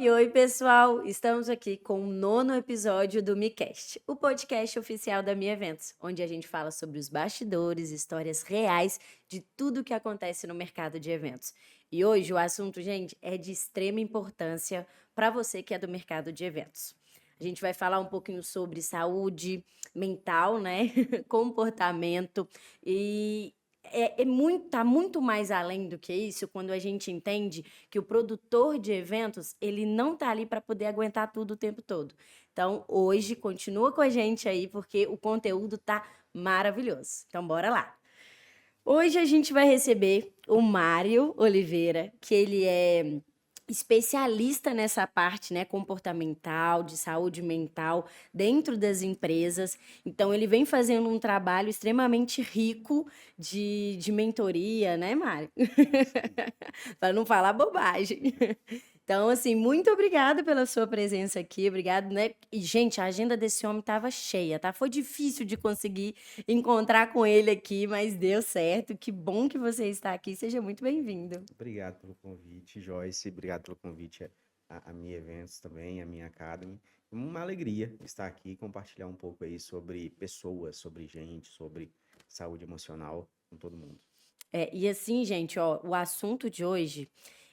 Oi, oi, pessoal! Estamos aqui com o nono episódio do MiCast, o podcast oficial da Mi Eventos, onde a gente fala sobre os bastidores, histórias reais de tudo que acontece no mercado de eventos. E hoje o assunto, gente, é de extrema importância para você que é do mercado de eventos. A gente vai falar um pouquinho sobre saúde mental, né? Comportamento e tá muito mais além do que isso quando a gente entende que o produtor de eventos, ele não tá ali para poder aguentar tudo o tempo todo. Então, hoje, continua com a gente aí, porque o conteúdo tá maravilhoso. Então, bora lá. Hoje a gente vai receber o Mário Oliveira, que ele é especialista nessa parte, né, comportamental, de saúde mental dentro das empresas. Então, ele vem fazendo um trabalho extremamente rico de mentoria, né, Mário? Sim. Para não falar bobagem. Então, assim, muito obrigada pela sua presença aqui, obrigado, né? E, gente, a agenda desse homem estava cheia, tá? Foi difícil de conseguir encontrar com ele aqui, mas deu certo. Que bom que você está aqui. Seja muito bem-vindo. Obrigado pelo convite, Joyce. Obrigado pelo convite a minha Eventos também, a minha Academy. Uma alegria estar aqui e compartilhar um pouco aí sobre pessoas, sobre gente, sobre saúde emocional com todo mundo. E assim, gente, ó, o assunto de hoje,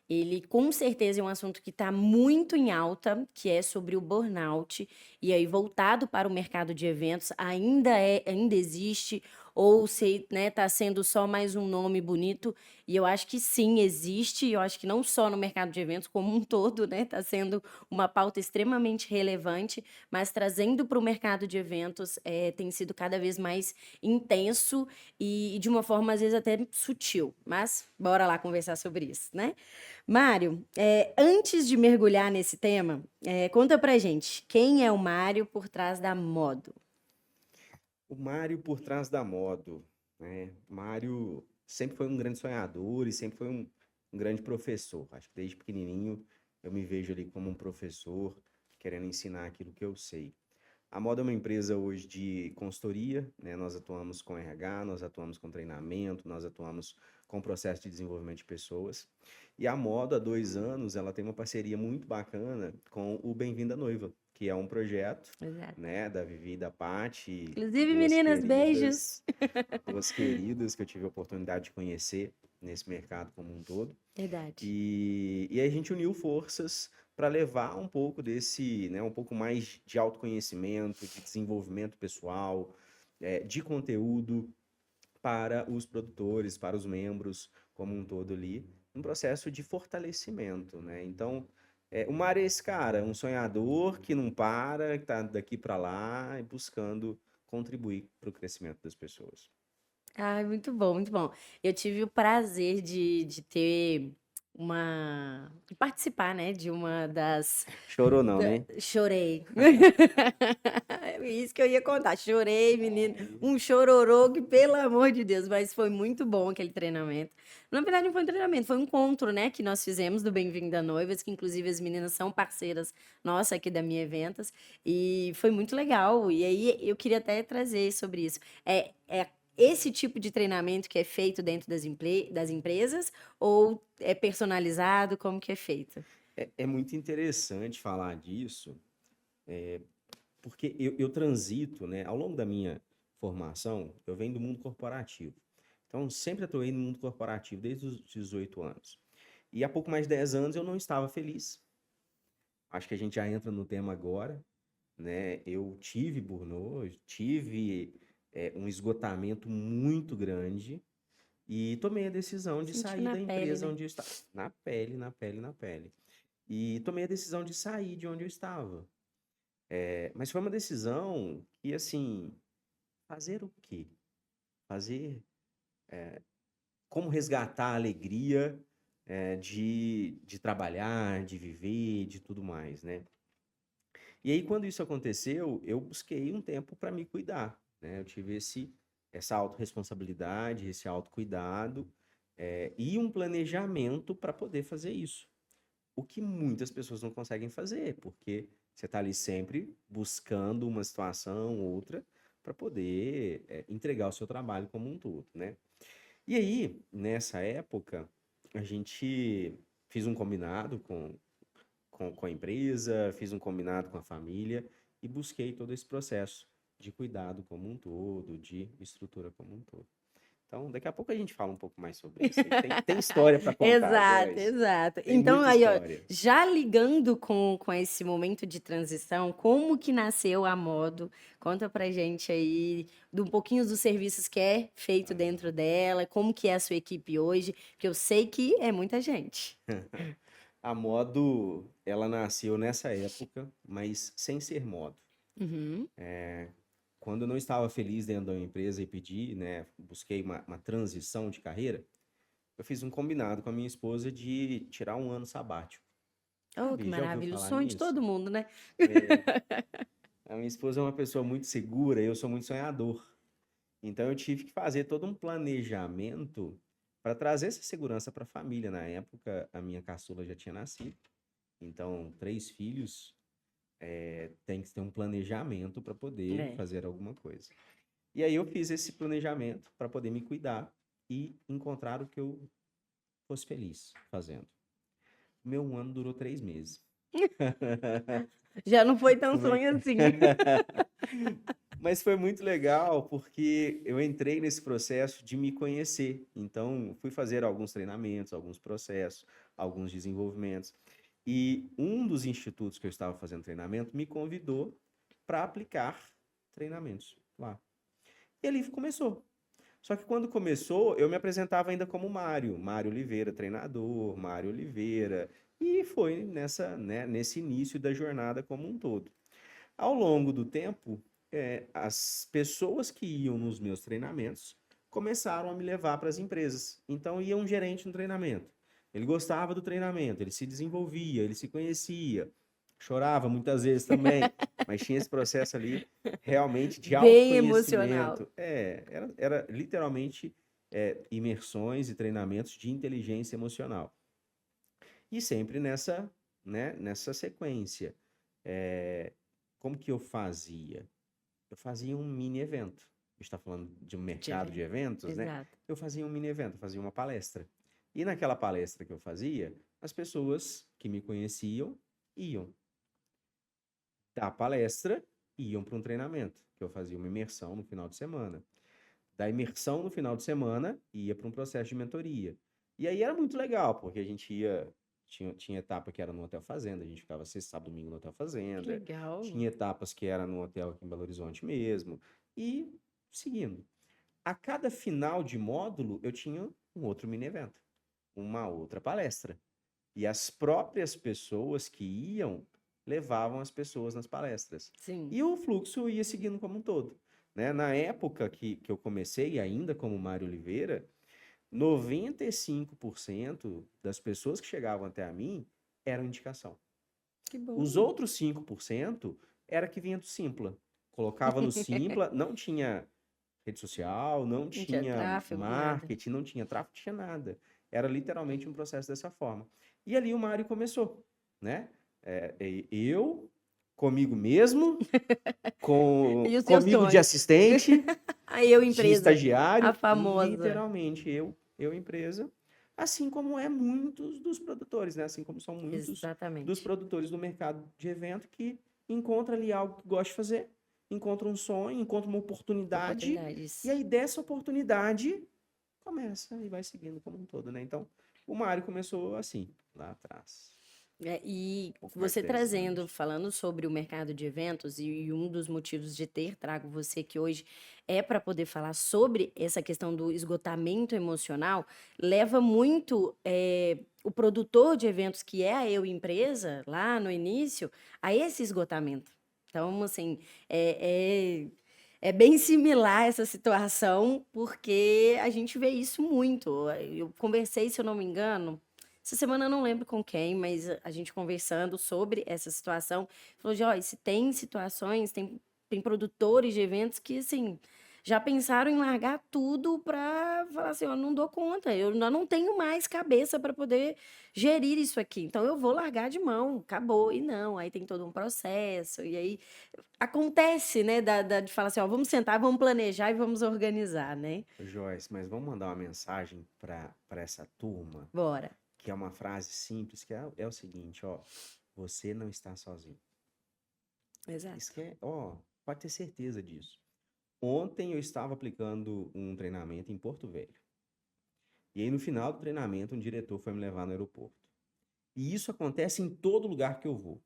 ele com certeza é um assunto que está muito em alta, que é sobre o burnout, e aí voltado para o mercado de eventos, ainda existe, ou se, né, tá sendo só mais um nome bonito, e eu acho que sim, existe, e eu acho que não só no mercado de eventos, como um todo, né, tá sendo uma pauta extremamente relevante, mas trazendo para o mercado de eventos, tem sido cada vez mais intenso e de uma forma às vezes até sutil, mas bora lá conversar sobre isso, né? Mário, antes de mergulhar nesse tema, conta pra gente, quem é o Mário por trás da Modo? O Mário por trás da modo, né? Mário sempre foi um grande sonhador e sempre foi um grande professor. Acho que desde pequenininho eu me vejo ali como um professor querendo ensinar aquilo que eu sei. A Moda é uma empresa hoje de consultoria, né? Nós atuamos com RH, nós atuamos com treinamento, nós atuamos com processo de desenvolvimento de pessoas. E a Moda, há 2 anos, ela tem uma parceria muito bacana com o Bem-vindo à Noiva, que é um projeto, Exato. né, da Vivi e da Paty, Inclusive, meninas, beijos. duas queridas que eu tive a oportunidade de conhecer nesse mercado como um todo. Verdade. E aí a gente uniu forças para levar um pouco desse, né, um pouco mais de autoconhecimento, de desenvolvimento pessoal, de conteúdo para os produtores, para os membros como um todo ali, um processo de fortalecimento, né? Então, o Mário é esse cara, um sonhador que não para, que está daqui para lá, buscando contribuir para o crescimento das pessoas. Ai, muito bom, muito bom. Eu tive o prazer de ter de participar, né, de uma das Chorou não, né? chorei. É isso que eu ia contar. Chorei, menino. Um chororô que, pelo amor de Deus, mas foi muito bom aquele treinamento. Na verdade, não foi um treinamento, foi um encontro, né, que nós fizemos do Bem-vinda Noivas, que inclusive as meninas são parceiras nossa aqui da Minha Eventas, e foi muito legal. E aí eu queria até trazer sobre isso. É esse tipo de treinamento que é feito dentro das empresas ou é personalizado? Como que é feito? É muito interessante falar disso, porque eu transito, né, ao longo da minha formação, eu venho do mundo corporativo. Então, sempre atuei no mundo corporativo desde os 18 anos. E há pouco mais de 10 anos eu não estava feliz. Acho que a gente já entra no tema agora, né? Eu tive burnout, eu tive um esgotamento muito grande e tomei a decisão de Sentiu sair na da pele, empresa né? onde eu estava. Na pele, na pele, na pele. E tomei a decisão de sair de onde eu estava. Mas foi uma decisão que, assim, fazer o quê? Fazer como resgatar a alegria de trabalhar, de viver, de tudo mais, né? E aí, quando isso aconteceu, eu busquei um tempo para me cuidar, né? Eu tive essa autorresponsabilidade, esse autocuidado, e um planejamento para poder fazer isso. O que muitas pessoas não conseguem fazer, porque você está ali sempre buscando uma situação, outra, para poder entregar o seu trabalho como um todo, né? E aí, nessa época, a gente fez um combinado com a empresa, fiz um combinado com a família e busquei todo esse processo de cuidado como um todo, de estrutura como um todo. Então, daqui a pouco a gente fala um pouco mais sobre isso aí. Tem história para contar, Exato, Joyce. exato. Tem Então, muita aí, ó, história. já ligando com esse momento de transição, como que nasceu a Modo? Conta pra gente aí de um pouquinho dos serviços que é feito dentro dela, como que é a sua equipe hoje, porque eu sei que é muita gente. A Modo, ela nasceu nessa época, mas sem ser Modo. Uhum. Quando eu não estava feliz dentro da minha empresa e pedi, né, busquei uma transição de carreira, eu fiz um combinado com a minha esposa de tirar um ano sabático. Oh, que Sabe, já ouviu maravilha, o falar sonho de nisso? todo mundo, né? É, a minha esposa é uma pessoa muito segura e eu sou muito sonhador. Então eu tive que fazer todo um planejamento para trazer essa segurança para a família. Na época, a minha caçula já tinha nascido. Então, 3 filhos, tem que ter um planejamento para poder É. fazer alguma coisa. E aí eu fiz esse planejamento para poder me cuidar e encontrar o que eu fosse feliz fazendo. O meu 1 ano durou 3 meses. Já não foi tão Como é sonho assim. Mas foi muito legal porque eu entrei nesse processo de me conhecer. Então, fui fazer alguns treinamentos, alguns processos, alguns desenvolvimentos. E um dos institutos que eu estava fazendo treinamento me convidou para aplicar treinamentos lá. E ali começou. Só que quando começou, eu me apresentava ainda como Mário Oliveira, treinador, Mário Oliveira. E foi nesse início da jornada como um todo. Ao longo do tempo, as pessoas que iam nos meus treinamentos começaram a me levar para as empresas. Então, ia um gerente no treinamento. Ele gostava do treinamento, ele se desenvolvia, ele se conhecia, chorava muitas vezes também, mas tinha esse processo ali realmente de Bem emocional. autoconhecimento. Era literalmente imersões e treinamentos de inteligência emocional. E sempre nessa sequência. É, como que eu fazia? Eu fazia um mini evento. A gente está falando de um De mercado de evento. eventos, né? Exato. Eu fazia um mini evento, eu fazia uma palestra. E naquela palestra que eu fazia, as pessoas que me conheciam iam da palestra e iam para um treinamento, que eu fazia uma imersão no final de semana. Da imersão no final de semana, ia para um processo de mentoria. E aí era muito legal, porque a gente ia. Tinha etapa que era no Hotel Fazenda, a gente ficava sexta, sábado, domingo no Hotel Que Fazenda. legal. Tinha etapas que era no hotel aqui em Belo Horizonte mesmo. E seguindo. A cada final de módulo, eu tinha um outro mini evento, uma outra palestra. E as próprias pessoas que iam levavam as pessoas nas palestras. Sim. E o fluxo ia seguindo como um todo. Né? Na época que eu comecei, ainda como Mário Oliveira, 95% das pessoas que chegavam até a mim eram indicação. Que bom. Os outros 5% era que vinha do Simpla. Colocava no Simpla, não tinha rede social, não Não tinha tinha tráfego, nada. marketing, não tinha tráfego, não tinha nada. Era literalmente um processo dessa forma. E ali o Mário começou, né? Eu, comigo mesmo, E o seu comigo de sonho? assistente, Aí eu, de empresa, a estagiário e famosa. literalmente eu empresa, assim como é muitos dos produtores, né? Assim como são muitos dos Exatamente. produtores do mercado de evento que encontram ali algo que gosta de fazer, encontram um sonho, encontram uma oportunidade, Oportunidades. e aí dessa oportunidade começa e vai seguindo como um todo, né? Então, o Mário começou assim, lá atrás. E Um pouco mais você de 10 trazendo, anos. falando sobre o mercado de eventos, e um dos motivos de ter trago você aqui hoje é para poder falar sobre essa questão do esgotamento emocional, leva muito o produtor de eventos, que é a Eu Empresa, lá no início, a esse esgotamento. Então, assim, é, é bem similar essa situação, porque a gente vê isso muito. Eu conversei, se eu não me engano. Essa semana eu não lembro com quem, mas a gente conversando sobre essa situação, falou: Joyce, tem situações, tem produtores de eventos que, assim, já pensaram em largar tudo para falar assim: ó, não dou conta, eu ainda não tenho mais cabeça para poder gerir isso aqui, então eu vou largar de mão, acabou. E não, aí tem todo um processo, e aí acontece, né, de falar assim: ó, vamos sentar, vamos planejar e vamos organizar, né? Joyce, mas vamos mandar uma mensagem para essa turma, Bora. que é uma frase simples, que é o seguinte, ó. você não está sozinho. Exato. Isso que é, ó, pode ter certeza disso. Ontem eu estava aplicando um treinamento em Porto Velho. E aí, no final do treinamento, um diretor foi me levar no aeroporto. E isso acontece em todo lugar que eu vou.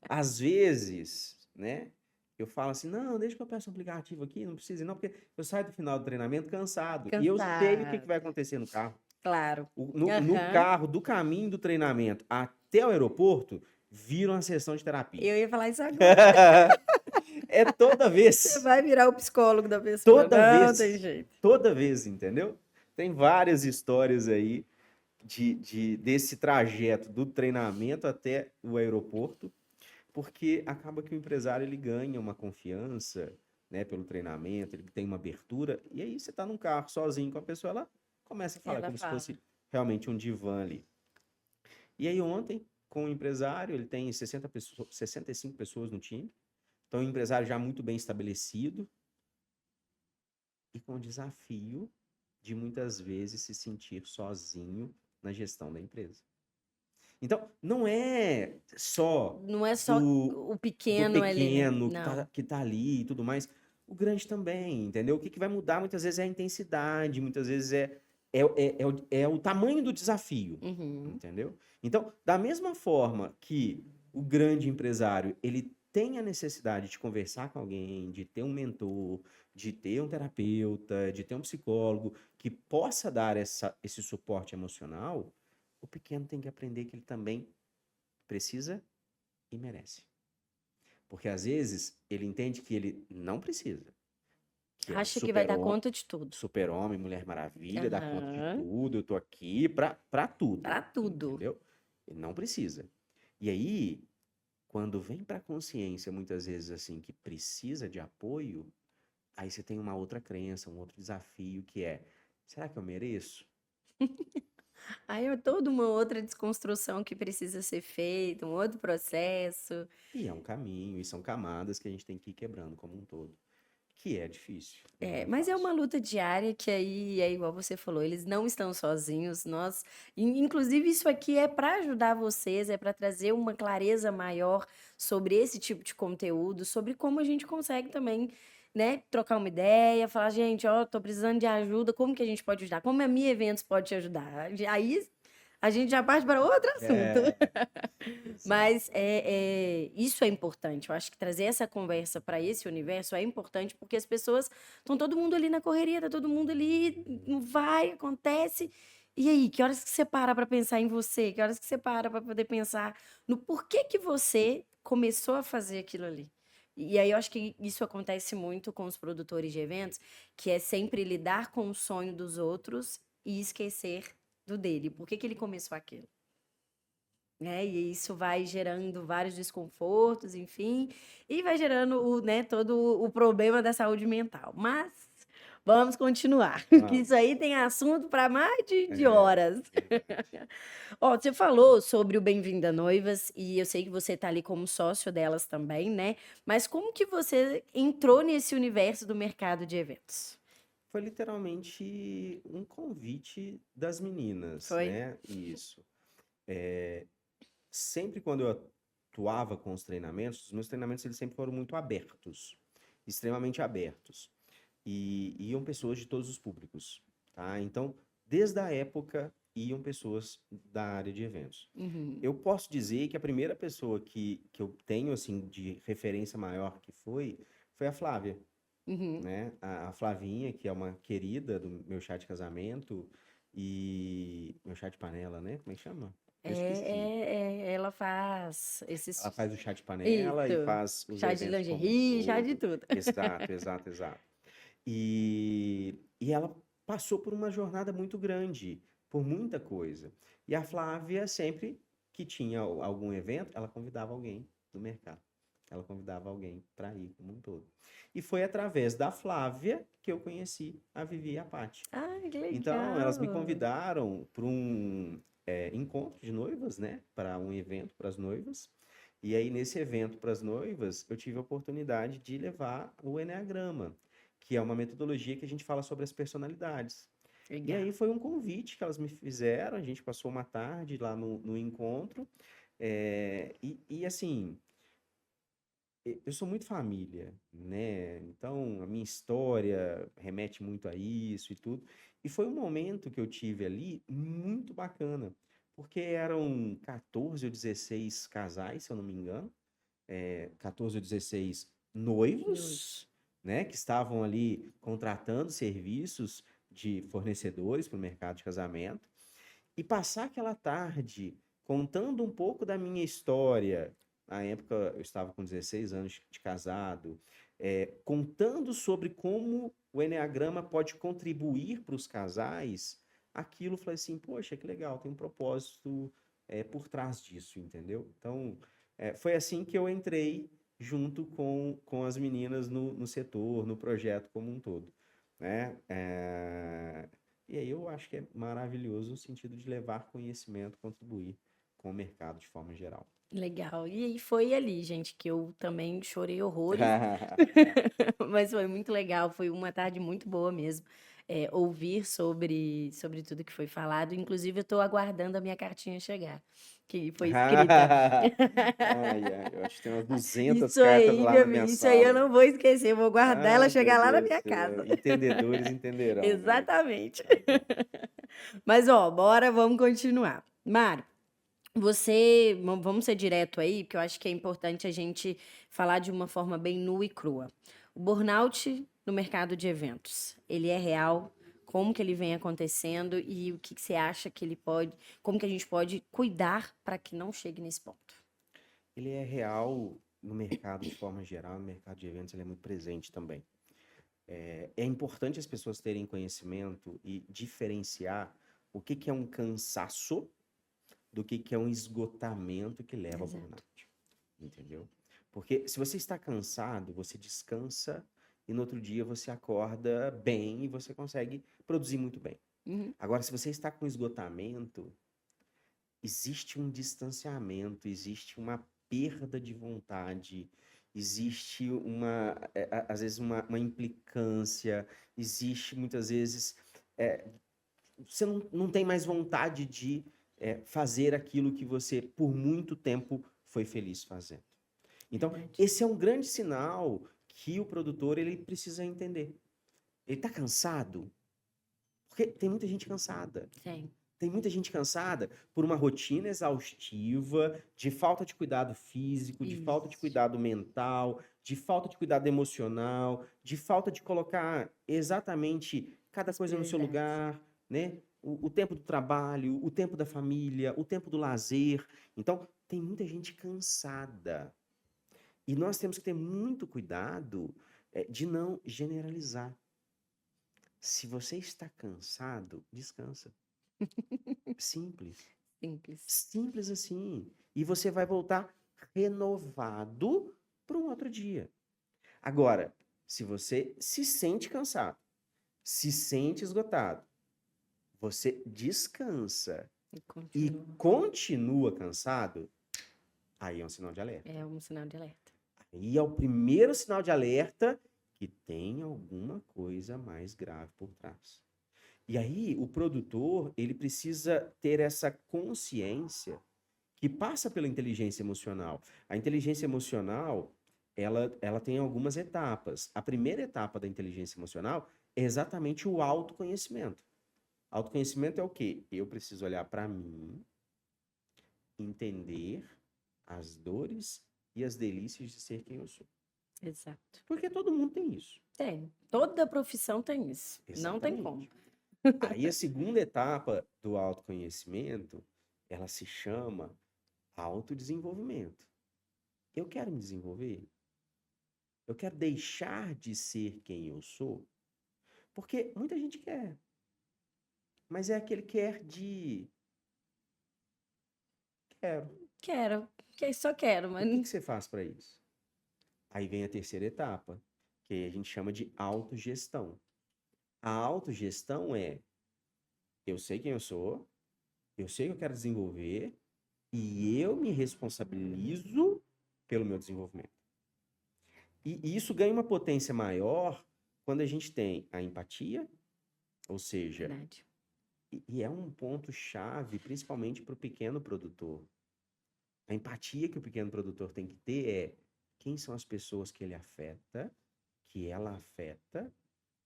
Às vezes, né, eu falo assim, não, deixa que eu peço um aplicativo aqui, não precisa ir não, porque eu saio do final do treinamento cansado. E eu sei o que vai Cansado. acontecer no carro. Claro. No Aham. carro, do caminho do treinamento até o aeroporto, vira uma sessão de terapia. Eu ia falar isso agora. É toda Você vez. vai virar o psicólogo da pessoa. Toda Não tem vez. jeito. Toda vez, entendeu? Tem várias histórias aí desse trajeto do treinamento até o aeroporto, porque acaba que o empresário ele ganha uma confiança, né, pelo treinamento, ele tem uma abertura, e aí você está num carro sozinho com a pessoa, ela começa a falar Ela como se fala. fosse realmente um divã ali. E aí ontem, com o empresário, ele tem 65 pessoas no time, então um empresário já muito bem estabelecido e com o desafio de muitas vezes se sentir sozinho na gestão da empresa. Então, não é só Não é só do, o do pequeno ali, né? pequeno Não. que tá ali e tudo mais, o grande também, entendeu? O que vai mudar muitas vezes é a intensidade, muitas vezes é o tamanho do desafio, Uhum. entendeu? Então, da mesma forma que o grande empresário, ele tem a necessidade de conversar com alguém, de ter um mentor, de ter um terapeuta, de ter um psicólogo que possa dar esse suporte emocional, o pequeno tem que aprender que ele também precisa e merece. Porque às vezes ele entende que ele não precisa, que é o Acha que vai dar conta de tudo. super-homem, Mulher Maravilha, dá conta de Aham. tudo, eu tô aqui pra tudo, Pra tudo. entendeu? Ele não precisa. E aí, quando vem pra consciência, muitas vezes assim, que precisa de apoio, aí você tem uma outra crença, um outro desafio que é, será que eu mereço? Aí é toda uma outra desconstrução que precisa ser feita, um outro processo. E é um caminho, e são camadas que a gente tem que ir quebrando como um todo. Que é difícil, não É, é mas é uma fácil. luta diária que aí é igual você falou, eles não estão sozinhos, nós inclusive isso aqui é para ajudar vocês, é para trazer uma clareza maior sobre esse tipo de conteúdo, sobre como a gente consegue também, né, trocar uma ideia, falar: "Gente, ó, tô precisando de ajuda, como que a gente pode ajudar? Como a Mi Eventos pode te ajudar?". Aí a gente já parte para outro assunto. É, exato. Mas, isso é importante, eu acho que trazer essa conversa para esse universo é importante, porque as pessoas estão todo mundo ali na correria, tá todo mundo ali, não vai, acontece. E aí, que horas que você para para pensar em você? Que horas que você para para poder pensar no porquê que você começou a fazer aquilo ali? E aí eu acho que isso acontece muito com os produtores de eventos, que é sempre lidar com o sonho dos outros e esquecer do dele. Por que que ele começou aquilo? Né, e isso vai gerando vários desconfortos, enfim, e vai gerando né, todo o problema da saúde mental. Mas vamos continuar, que isso Vamos. aí tem assunto para mais de É, horas. verdade. Ó, você falou sobre o Bem-vinda Noivas, e eu sei que você está ali como sócio delas também, né, mas como que você entrou nesse universo do mercado de eventos? Foi literalmente um convite das meninas, Foi? né? Isso. É, sempre quando eu atuava com os meus treinamentos eles sempre foram muito abertos, extremamente abertos. E iam pessoas de todos os públicos, tá? Então, desde a época, iam pessoas da área de eventos. Uhum, Eu posso dizer que a primeira pessoa que eu tenho, assim, de referência maior que foi a Flávia, uhum. né? A Flavinha, que é uma querida do meu chá de casamento e meu chá de panela, né? Como é que chama? Eu esqueci. Ela faz esses Ela faz o chá de panela e isso, faz os chá de eventos como um lingerie, chá de todo. tudo. Exato, exato, exato. E ela passou por uma jornada muito grande, por muita coisa. E a Flávia, sempre que tinha algum evento, ela convidava alguém do mercado. Ela convidava alguém para ir como um todo. E foi através da Flávia que eu conheci a Vivi e a Paty. Ai, que Então, elas me legal. convidaram para um encontro de noivas, né? Para um evento para as noivas. E aí, nesse evento para as noivas, eu tive a oportunidade de levar o Enneagrama, que é uma metodologia que a gente fala sobre as personalidades. E Legal. aí foi um convite que elas me fizeram, a gente passou uma tarde lá no encontro, Assim, eu sou muito família, né? Então, a minha história remete muito a isso e tudo. E foi um momento que eu tive ali muito bacana, porque eram 14 ou 16 casais, se eu não me engano, 14 ou 16 Noivos. noivos, né, que estavam ali contratando serviços de fornecedores para o mercado de casamento. E passar aquela tarde contando um pouco da minha história. Na época eu estava com 16 anos de casado, contando sobre como o enneagrama pode contribuir para os casais. Aquilo, eu falei assim, poxa, que legal, tem um propósito por trás disso, entendeu? Então, foi assim que eu entrei junto com as meninas no setor, no projeto como um todo, né? E aí eu acho que é maravilhoso no sentido de levar conhecimento, contribuir com o mercado de forma geral. Legal. E aí foi ali, gente, que eu também chorei horrores, mas foi muito legal, foi uma tarde muito boa mesmo, ouvir sobre tudo que foi falado. Inclusive, eu estou aguardando a minha cartinha chegar, que foi escrita. Ai, ai, eu acho que tem umas 200 Isso cartas aí, lá minha na minha filha, isso aí eu sala. não vou esquecer, eu vou guardar ela Ai, meu chegar lá na Deus do minha céu. casa. Entendedores entenderão, né? Exatamente. Mas, ó, bora, vamos continuar. Mário, vamos ser direto aí, porque eu acho que é importante a gente falar de uma forma bem nua e crua. O burnout no mercado de eventos, ele é real? Como que ele vem acontecendo e o que que você acha que ele pode, como que a gente pode cuidar para que não chegue nesse ponto? Ele é real no mercado de forma geral, no mercado de eventos ele é muito presente também. É importante as pessoas terem conhecimento e diferenciar o que que é um cansaço do que é um esgotamento que leva ao Exato. burnout, entendeu? Porque se você está cansado, você descansa e no outro dia você acorda bem e você consegue produzir muito bem. Uhum. Agora, se você está com esgotamento, existe um distanciamento, existe uma perda de vontade, existe às vezes uma implicância, existe muitas vezes você não tem mais vontade de fazer aquilo que você, por muito tempo, foi feliz fazendo. Então, Verdade. esse é um grande sinal que o produtor ele precisa entender. Ele está cansado? Porque tem muita gente cansada. Sim. Tem muita gente cansada por uma rotina exaustiva, de falta de cuidado físico, de falta de Isso. cuidado mental, de falta de cuidado emocional, de falta de colocar exatamente cada As coisa no seu prioridades. lugar, né? O tempo do trabalho, o tempo da família, o tempo do lazer. Então, tem muita gente cansada. E nós temos que ter muito cuidado, de não generalizar. Se você está cansado, descansa. Simples. Simples. Simples assim. E você vai voltar renovado para um outro dia. Agora, se você se sente cansado, se sente esgotado, você descansa E e continua. continua cansado, aí é um sinal de alerta. É um sinal de alerta. Aí é o primeiro sinal de alerta que tem alguma coisa mais grave por trás. E aí o produtor, ele precisa ter essa consciência que passa pela inteligência emocional. A inteligência emocional, ela tem algumas etapas. A primeira etapa da inteligência emocional é exatamente o autoconhecimento. Autoconhecimento é o quê? Eu preciso olhar para mim, entender as dores e as delícias de ser quem eu sou. Exato. Porque todo mundo tem isso. Tem. Toda profissão tem isso. Não tem como. Exatamente. Aí a segunda etapa do autoconhecimento, ela se chama autodesenvolvimento. Eu quero me desenvolver? Eu quero deixar de ser quem eu sou? Porque muita gente quer, mas é aquele quer de quero. Quero, só quero, O mas que que você faz para isso? Aí vem a terceira etapa, que a gente chama de autogestão. A autogestão é eu sei quem eu sei que eu quero desenvolver e eu me responsabilizo pelo meu desenvolvimento. E isso ganha uma potência maior quando a gente tem a empatia, ou seja, verdade. e é um ponto chave, principalmente para o pequeno produtor. A empatia que o pequeno produtor tem que ter é quem são as pessoas que ele afeta, que ela afeta,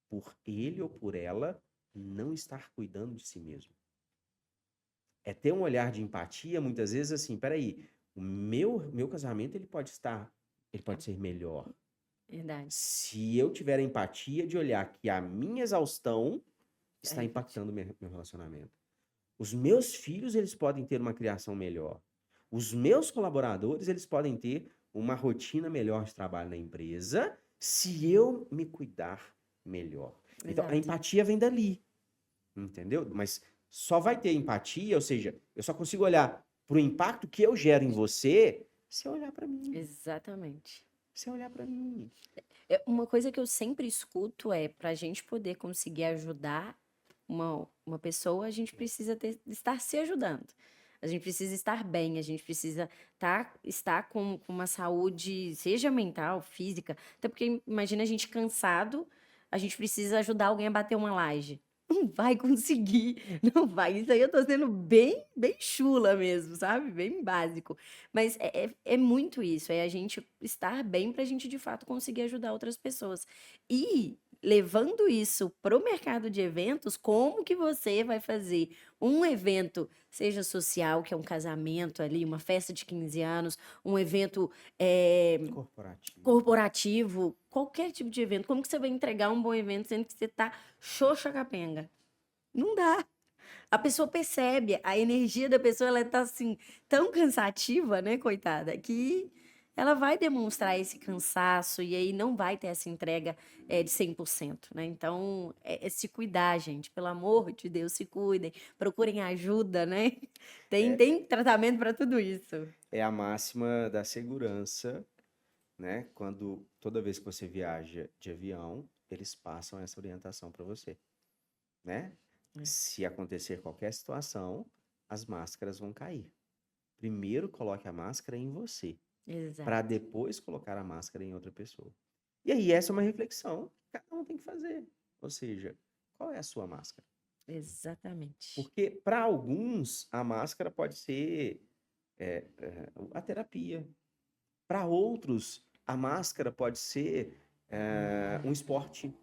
por ele ou por ela não estar cuidando de si mesmo. É ter um olhar de empatia, muitas vezes assim, peraí, o meu casamento ele pode ser melhor. Verdade. Se eu tiver a empatia de olhar que a minha exaustão É está refletir. impactando meu relacionamento. Os meus filhos, eles podem ter uma criação melhor. Os meus colaboradores, eles podem ter uma rotina melhor de trabalho na empresa, se eu me cuidar melhor. Então, a Exato. empatia vem dali, entendeu? Mas só vai ter empatia, ou seja, eu só consigo olhar para o impacto que eu gero em você se eu olhar para mim. Exatamente. Se eu olhar para mim. Uma coisa que eu sempre escuto é, para a gente poder conseguir ajudar uma pessoa, a gente precisa estar se ajudando. A gente precisa estar bem, a gente precisa estar com uma saúde, seja mental, física. Até porque imagina a gente cansado, a gente precisa ajudar alguém a bater uma laje. Não vai conseguir, não vai. Isso aí eu tô sendo bem, bem chula mesmo, sabe? Bem básico. Mas é muito isso, é a gente estar bem para a gente de fato conseguir ajudar outras pessoas. E levando isso para o mercado de eventos, como que você vai fazer um evento, seja social, que é um casamento ali, uma festa de 15 anos, um evento Corporativo. corporativo, qualquer tipo de evento, como que você vai entregar um bom evento sendo que você tá xoxa capenga? Não dá. A pessoa percebe, a energia da pessoa, ela tá assim, tão cansativa, né, coitada, que ela vai demonstrar esse cansaço e aí não vai ter essa entrega de 100%, né? Então, é se cuidar, gente, pelo amor de Deus, se cuidem, procurem ajuda, né? Tem, É, tem tratamento para tudo isso. é a máxima da segurança, né? Quando toda vez que você viaja de avião, eles passam essa orientação para você, né? É, Se acontecer qualquer situação, as máscaras vão cair. Primeiro coloque a máscara em você, para exato, depois colocar a máscara em outra pessoa. E aí essa é uma reflexão que cada um tem que fazer. Ou seja, qual é a sua máscara? exatamente. Porque para alguns a máscara pode ser a terapia. Para outros, a máscara pode ser um esporte.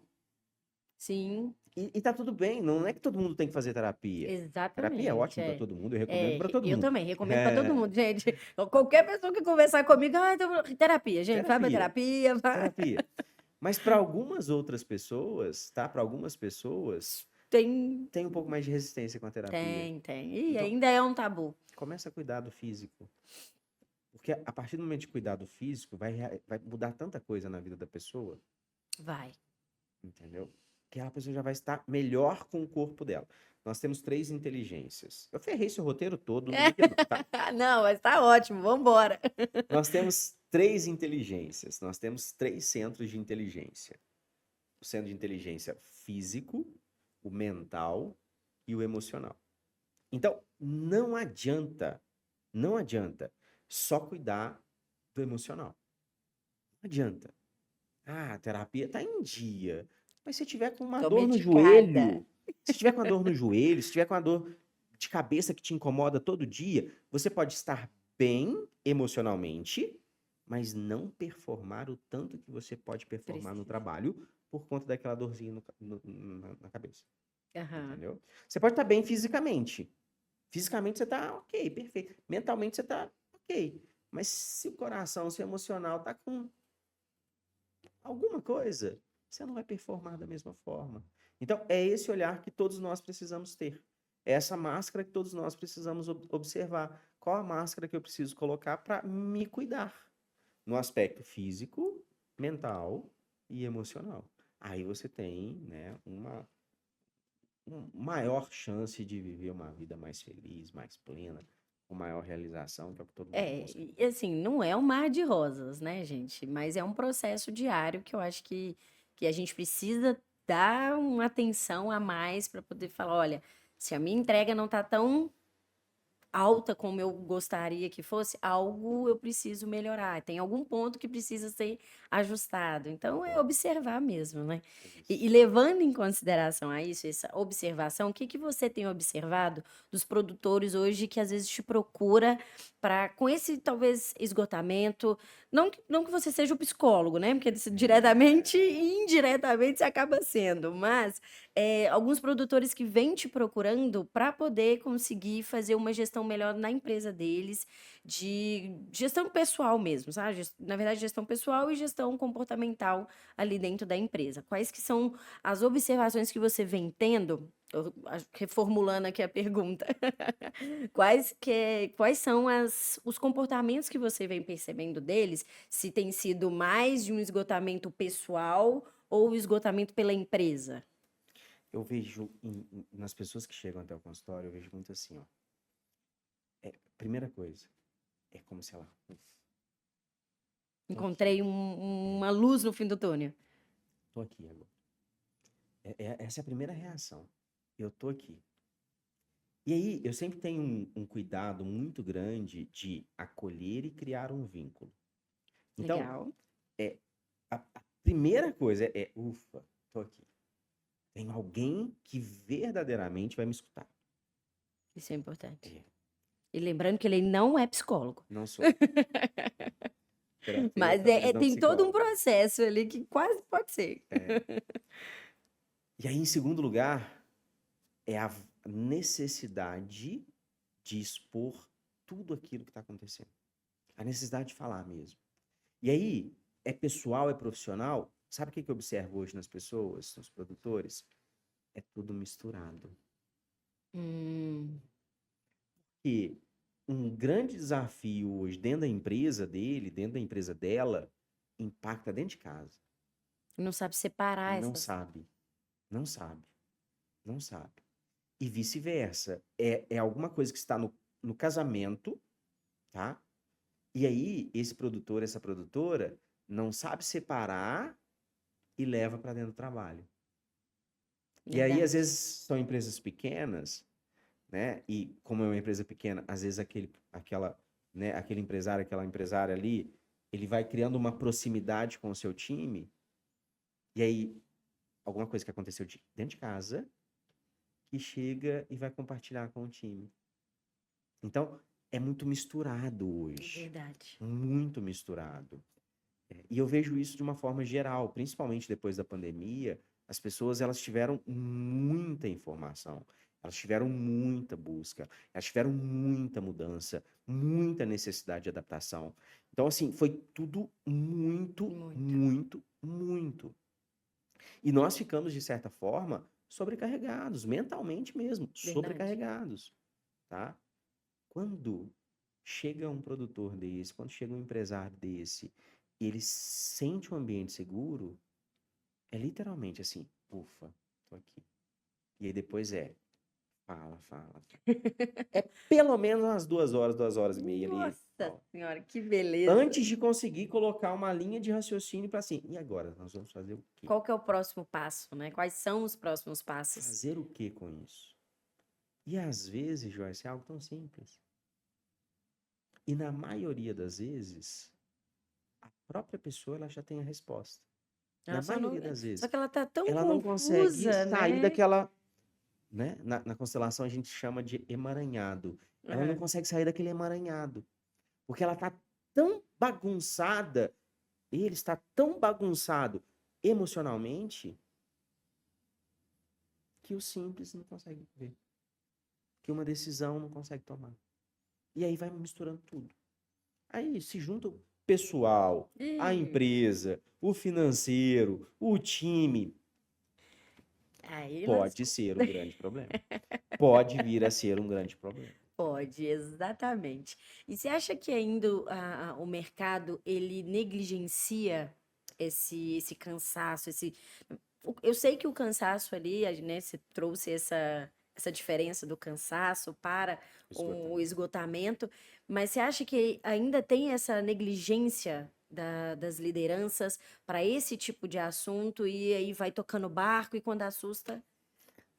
Sim, E tá tudo bem, não é que todo mundo tem que fazer terapia. Terapia é exatamente, ótimo para é. todo mundo, eu recomendo para todo Eu mundo. também recomendo para todo É, mundo, gente. Qualquer pessoa que conversar comigo, então, terapia, gente, vai pra terapia, terapia, vai. terapia. Mas para algumas outras pessoas, tá? Para algumas pessoas, Tem, tem um pouco mais de resistência com a terapia. tem. E Então, ainda é um tabu. começa a cuidar do físico. Porque a partir do momento de cuidar do físico, vai mudar tanta coisa na vida da pessoa. Vai. Entendeu? Que a pessoa já vai estar melhor com o corpo dela. Nós temos 3 inteligências. Eu ferrei esse roteiro todo, não liga não, tá? Não, mas tá ótimo, vambora. Nós temos 3 inteligências. Nós temos 3 centros de inteligência. O centro de inteligência físico, o mental e o emocional. Então, não adianta só cuidar do emocional. Não adianta. Ah, a terapia tá em dia. Mas se tiver com uma Tô dor no medicada. joelho, se tiver com uma dor no joelho, se tiver com uma dor de cabeça que te incomoda todo dia, você pode estar bem emocionalmente, mas não performar o tanto que você pode performar no Precisa. trabalho por conta daquela dorzinha na cabeça. Aham. Entendeu? Você pode estar bem fisicamente. Fisicamente você está ok, perfeito. Mentalmente você está ok. Mas se o coração, se o emocional está com alguma coisa, você não vai performar da mesma forma. Então, é esse olhar que todos nós precisamos ter. É essa máscara que todos nós precisamos observar. Qual a máscara que eu preciso colocar para me cuidar? No aspecto físico, mental e emocional. Aí você tem, né, uma maior chance de viver uma vida mais feliz, mais plena, com maior realização, que é o que todo mundo busca. E assim, não é um mar de rosas, né, gente? Mas é um processo diário que eu acho que a gente precisa dar uma atenção a mais para poder falar, olha, se a minha entrega não tá tão alta como eu gostaria que fosse, algo eu preciso melhorar. Tem algum ponto que precisa ser ajustado. Então, é observar mesmo, né? E Isso. levando em consideração a isso, essa observação, o que que você tem observado dos produtores hoje que às vezes te procura para, com esse talvez esgotamento, não que você seja o psicólogo, né? Porque diretamente e indiretamente você acaba sendo, mas alguns produtores que vêm te procurando para poder conseguir fazer uma gestão melhor na empresa deles, de gestão pessoal mesmo, sabe? Na verdade, gestão pessoal e gestão comportamental ali dentro da empresa. Quais que são as observações que você vem tendo? Reformulando aqui a pergunta. Quais são os comportamentos que você vem percebendo deles? Se tem sido mais de um esgotamento pessoal ou esgotamento pela empresa? Eu vejo nas pessoas que chegam até o consultório, eu vejo muito assim, ó. Primeira coisa, é como se ela, tô aqui, Encontrei uma luz no fim do túnel. tô aqui agora. Essa é a primeira reação. Eu tô aqui. E aí, eu sempre tenho um cuidado muito grande de acolher e criar um vínculo. Então, Legal. é, a primeira coisa ufa, tô aqui. Tem alguém que verdadeiramente vai me escutar. Isso é importante. É, E lembrando que ele não é psicólogo. não sou Mas terapeuta, mas não tem todo um psicólogo. processo ali que quase pode ser. É. E aí, em segundo lugar, é a necessidade de expor tudo aquilo que está acontecendo. A necessidade de falar mesmo. E aí, é pessoal, é profissional. Sabe o que eu observo hoje nas pessoas, nos produtores? É tudo misturado. Hum, E um grande desafio hoje dentro da empresa dele, dentro da empresa dela, impacta dentro de casa. não sabe separar Não essas. sabe, não sabe, não sabe. E vice-versa. É alguma coisa que está no casamento, tá? E aí, esse produtor, essa produtora, não sabe separar e leva para dentro do trabalho. E aí, às Verdade. vezes, são empresas pequenas, né? E como é uma empresa pequena, às vezes aquele empresário, aquela empresária ali, ele vai criando uma proximidade com o seu time, e aí, alguma coisa que aconteceu dentro de casa, que chega e vai compartilhar com o time. Então, é muito misturado É hoje. verdade. Muito misturado. E eu vejo isso de uma forma geral, principalmente depois da pandemia, as pessoas elas tiveram muita informação, elas tiveram muita busca, elas tiveram muita mudança, muita necessidade de adaptação. Então, assim, foi tudo muito, Muito. muito, muito. E nós ficamos, de certa forma, sobrecarregados, mentalmente mesmo, Verdade. sobrecarregados, tá? Quando chega um produtor desse, quando chega um empresário desse, e ele sente um ambiente seguro, é literalmente assim, ufa, tô aqui. E aí depois fala, fala. É pelo menos umas 2 horas, 2 horas e meia ali. Nossa Ó. senhora, que beleza. Antes de conseguir colocar uma linha de raciocínio para assim, e agora? Nós vamos fazer o quê? Qual que é o próximo passo, né? Quais são os próximos passos? Fazer o quê com isso? E às vezes, Joyce, é algo tão simples. E na maioria das vezes, a própria pessoa ela já tem a resposta. Na Ela só não maioria das só vezes, que ela tá tão ela não consegue confusa, sair né. daquela, né? Na constelação a gente chama de emaranhado. Ela não Aham. consegue sair daquele emaranhado, porque ela tá tão bagunçada, ele está tão bagunçado emocionalmente, que o simples não consegue ver, que uma decisão não consegue tomar. E aí vai misturando tudo. Aí se junta o pessoal, a Ih, empresa, o financeiro, o time. aí Pode lascou. ser um grande problema. Pode vir a ser um grande problema. Pode, exatamente. E você acha que ainda o mercado ele negligencia esse cansaço, eu sei que o cansaço ali, né, você trouxe essa diferença do cansaço para o Esgotamento. esgotamento, mas você acha que ainda tem essa negligência das lideranças para esse tipo de assunto e aí vai tocando barco e quando assusta,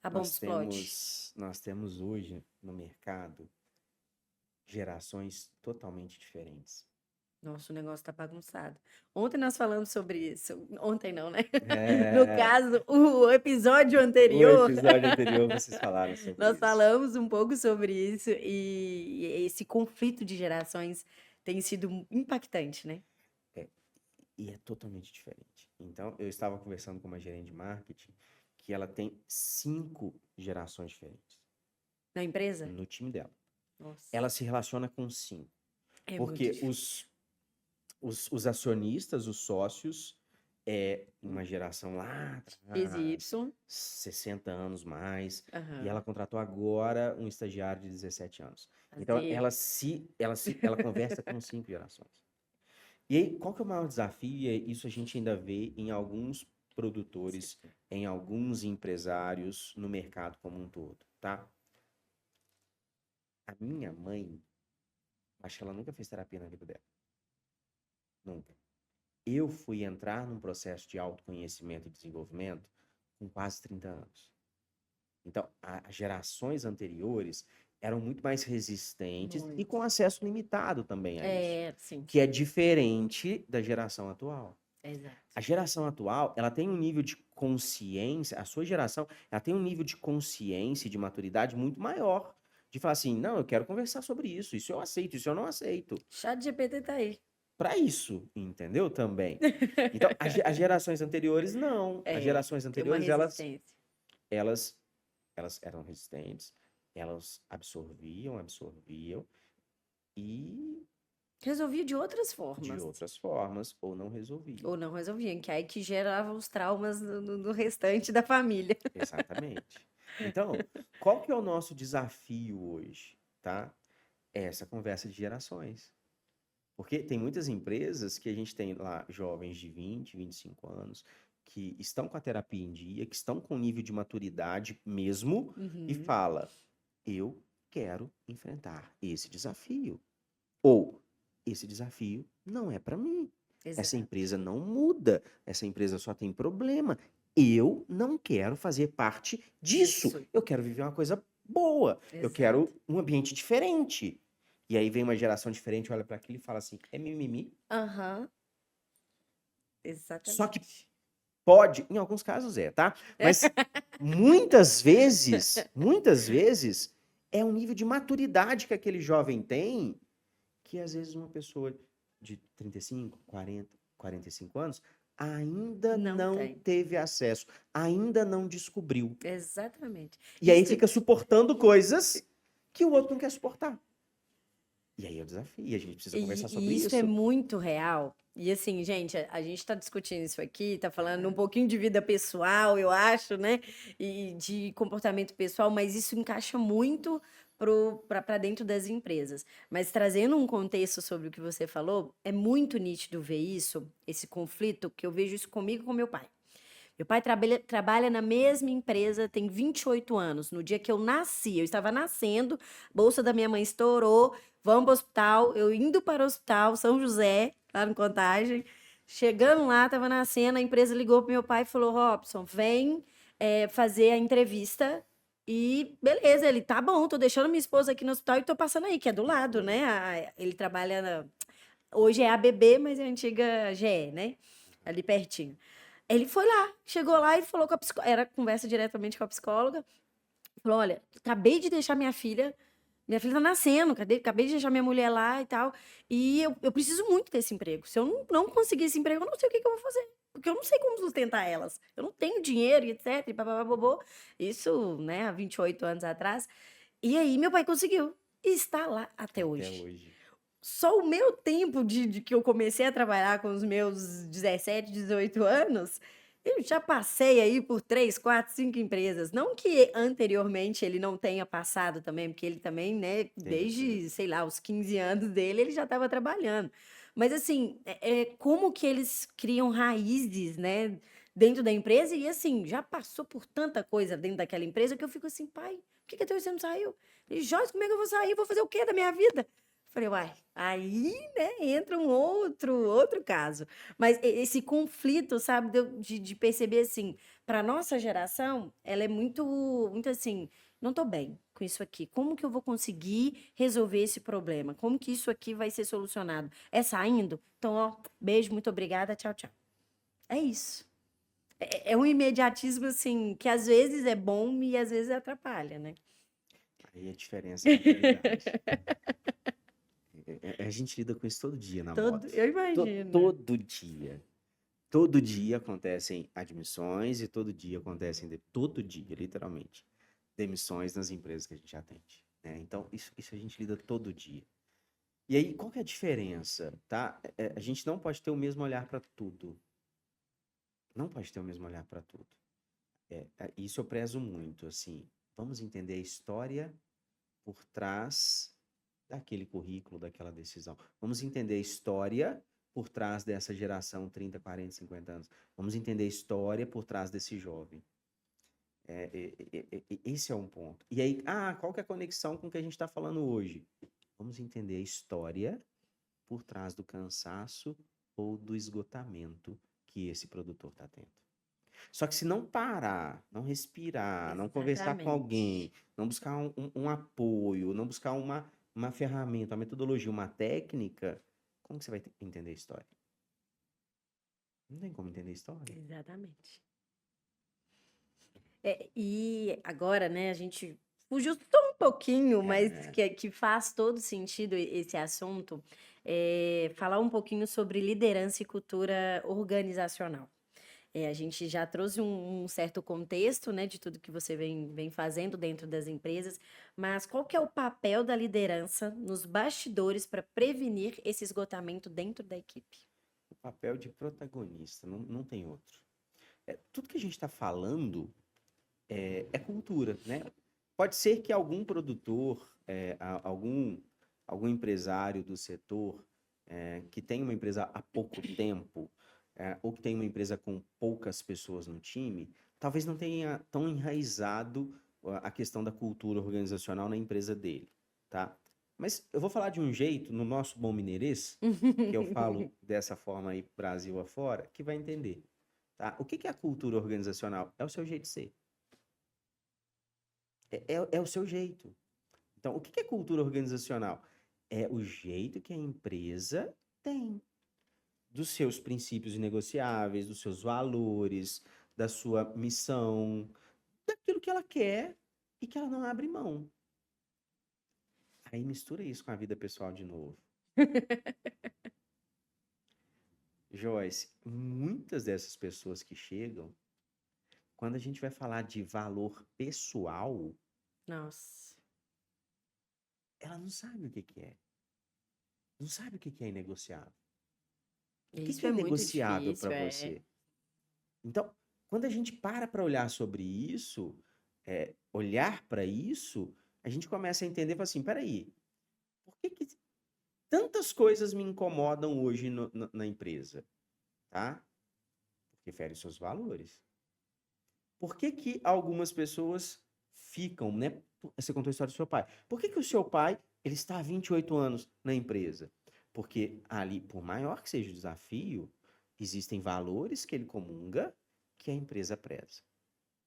a bomba explode? Nós temos hoje no mercado gerações totalmente diferentes. Nossa, o negócio tá bagunçado. Ontem nós falamos sobre isso. Ontem não, né? No É, caso, o episódio o anterior, episódio anterior vocês falaram sobre nós isso. falamos um pouco sobre isso e esse conflito de gerações tem sido impactante, né? É, e é totalmente diferente. Então, eu estava conversando com uma gerente de marketing que ela tem 5 gerações diferentes Na empresa? no time dela. Nossa, Ela se relaciona com 5, é muito porque difícil. os acionistas, os sócios, é uma geração lá X e atrás, Y. 60 anos mais, e ela Aham. contratou agora um estagiário de 17 anos. Então, Fazer. ela conversa com 5 gerações. E aí, qual que é o maior desafio? E isso a gente ainda vê em alguns produtores, em alguns empresários, no mercado como um todo, tá? A minha mãe, acho que ela nunca fez terapia na vida dela. Nunca. Eu fui entrar num processo de autoconhecimento e desenvolvimento com quase 30 anos. Então, as gerações anteriores eram muito mais resistentes e Muito. com acesso limitado também a isso, Sim, que é diferente da geração atual. exato. A geração atual, ela tem um nível de consciência, a sua geração, ela tem um nível de consciência e de maturidade muito maior. De falar assim, não, eu quero conversar sobre isso eu aceito, isso eu não aceito. Chat GPT tá aí. Para isso, entendeu? Também. Então, as gerações anteriores, não. As gerações Tem uma anteriores, resistência. elas, elas eram resistentes, elas absorviam e Resolvia de outras de formas. outras formas, ou não resolviam. Ou não resolviam, que aí que gerava os traumas no restante da família. Exatamente. Então, qual que é o nosso desafio hoje, tá? É essa conversa de gerações. Porque tem muitas empresas que a gente tem lá jovens de 20, 25 anos que estão com a terapia em dia, que estão com nível de maturidade mesmo e Uhum. fala: "Eu quero enfrentar esse desafio." Ou esse desafio não é para mim. Essa Exato. empresa não muda, essa empresa só tem problema. Eu não quero fazer parte disso. Isso. Eu quero viver uma coisa boa. Eu quero Exato. um ambiente diferente. E aí vem uma geração diferente, olha para aquilo e fala assim: é mimimi. Aham. Só que Exatamente. pode, em alguns casos tá? Mas muitas vezes é um nível de maturidade que aquele jovem tem que às vezes uma pessoa de 35, 40, 45 anos ainda Não não tem. teve acesso, ainda não descobriu. Exatamente. E aí Isso, fica suportando coisas que o outro não quer suportar. E aí é o desafio, e a gente precisa conversar sobre isso é isso. muito real. E assim, gente, a gente está discutindo isso aqui, está falando um pouquinho de vida pessoal, eu acho, né? E de comportamento pessoal, mas isso encaixa muito para dentro das empresas. Mas trazendo um contexto sobre o que você falou, é muito nítido ver isso, esse conflito, que eu vejo isso comigo e com meu pai. Meu pai trabalha na mesma empresa, tem 28 anos. No dia que eu nasci, eu estava nascendo, a bolsa da minha mãe estourou, vamos para o hospital, eu indo para o hospital, São José, lá no Contagem. Chegando lá, estava nascendo, a empresa ligou para meu pai e falou: Robson, vem fazer a entrevista. E beleza, ele tá bom, tô deixando minha esposa aqui no hospital e tô passando aí, que é do lado, né? Ele trabalha hoje é ABB, mas é a antiga GE, né? Ali pertinho. Ele foi lá, chegou lá e falou com a psicóloga, era conversa diretamente com a psicóloga, falou: "Olha, acabei de deixar minha filha tá nascendo, acabei de deixar minha mulher lá e tal, e eu preciso muito desse emprego. Se eu não conseguir esse emprego, eu não sei o que que eu vou fazer, porque eu não sei como sustentar elas. Eu não tenho dinheiro e etc, e babá Isso, né, há 28 anos atrás. E aí meu pai conseguiu, e está lá até Até hoje. hoje. Só o meu tempo de que eu comecei a trabalhar com os meus 17, 18 anos, eu já passei aí por 3, 4, 5 empresas. Não que anteriormente ele não tenha passado também, porque ele também, né, Teve. desde, sei lá, os 15 anos dele, ele já estava trabalhando. Mas assim, como que eles criam raízes, né, dentro da empresa e assim, já passou por tanta coisa dentro daquela empresa que eu fico assim: "Pai, por que que até você não saiu?" Ele: "Joyce, como é que eu vou sair? Vou fazer o quê da minha vida?" Falei: "Uai, aí, né, entra um outro caso". Mas esse conflito, sabe, de perceber, assim, para nossa geração, ela é muito assim: "Não tô bem. com isso aqui? Como que eu vou conseguir resolver esse problema? Como que isso aqui vai ser solucionado? É saindo? Então, ó, beijo, muito obrigada, tchau, tchau. É isso. É um imediatismo, assim, que às vezes é bom e às vezes atrapalha, né? Aí a diferença é a mentalidade. A gente lida com isso todo dia na moto. Eu imagino. Todo dia. Todo dia acontecem admissões e todo dia acontecem, todo dia, literalmente, demissões nas empresas que a gente atende, né? Então, isso a gente lida todo dia. E aí, qual que é a diferença, tá? A gente não pode ter o mesmo olhar para tudo. Não pode ter o mesmo olhar para tudo. Isso eu prezo muito, assim. Vamos entender a história por trás daquele currículo, daquela decisão. Vamos entender a história por trás dessa geração 30, 40, 50 anos. Vamos entender a história por trás desse jovem. Esse é um ponto. E aí, qual que é a conexão com o que a gente está falando hoje? Vamos entender a história por trás do cansaço ou do esgotamento que esse produtor está tendo. Só que se não parar, não respirar, não conversar com alguém, não buscar um apoio, não buscar uma ferramenta, uma metodologia, uma técnica, como que você vai entender a história? Não tem como entender a história. Exatamente. E agora, né, a gente fugiu só um pouquinho, mas que faz todo sentido esse assunto, falar um pouquinho sobre liderança e cultura organizacional. A gente já trouxe um certo contexto, né, de tudo que você vem fazendo dentro das empresas, mas qual que é o papel da liderança nos bastidores para prevenir esse esgotamento dentro da equipe? O papel de protagonista, não tem outro. Tudo que a gente está falando é cultura, né? Pode ser que algum produtor, algum empresário do setor que tem uma empresa há pouco tempo, ou que tem uma empresa com poucas pessoas no time, talvez não tenha tão enraizado a questão da cultura organizacional na empresa dele, tá? Mas eu vou falar de um jeito, no nosso bom mineirês, que eu falo dessa forma aí Brasil afora, que vai entender, tá? O que é a cultura organizacional? É o seu jeito de ser. É o seu jeito. Então, o que é cultura organizacional? É o jeito que a empresa tem dos seus princípios inegociáveis, dos seus valores, da sua missão, daquilo que ela quer e que ela não abre mão. Aí mistura isso com a vida pessoal de novo. Joyce, muitas dessas pessoas que chegam, quando a gente vai falar de valor pessoal, Nossa. ela não sabe o que é. Não sabe o que é inegociável. O Isso que é é muito negociável difícil, para você? Então, quando a gente para olhar sobre isso, olhar para isso, a gente começa a entender, fala assim, peraí, por que tantas coisas me incomodam hoje na empresa? Tá? Porque ferem seus valores. Por que algumas pessoas ficam, né? Você contou a história do seu pai. Por que o seu pai, ele está há 28 anos na empresa? Porque ali, por maior que seja o desafio, existem valores que ele comunga que a empresa preza.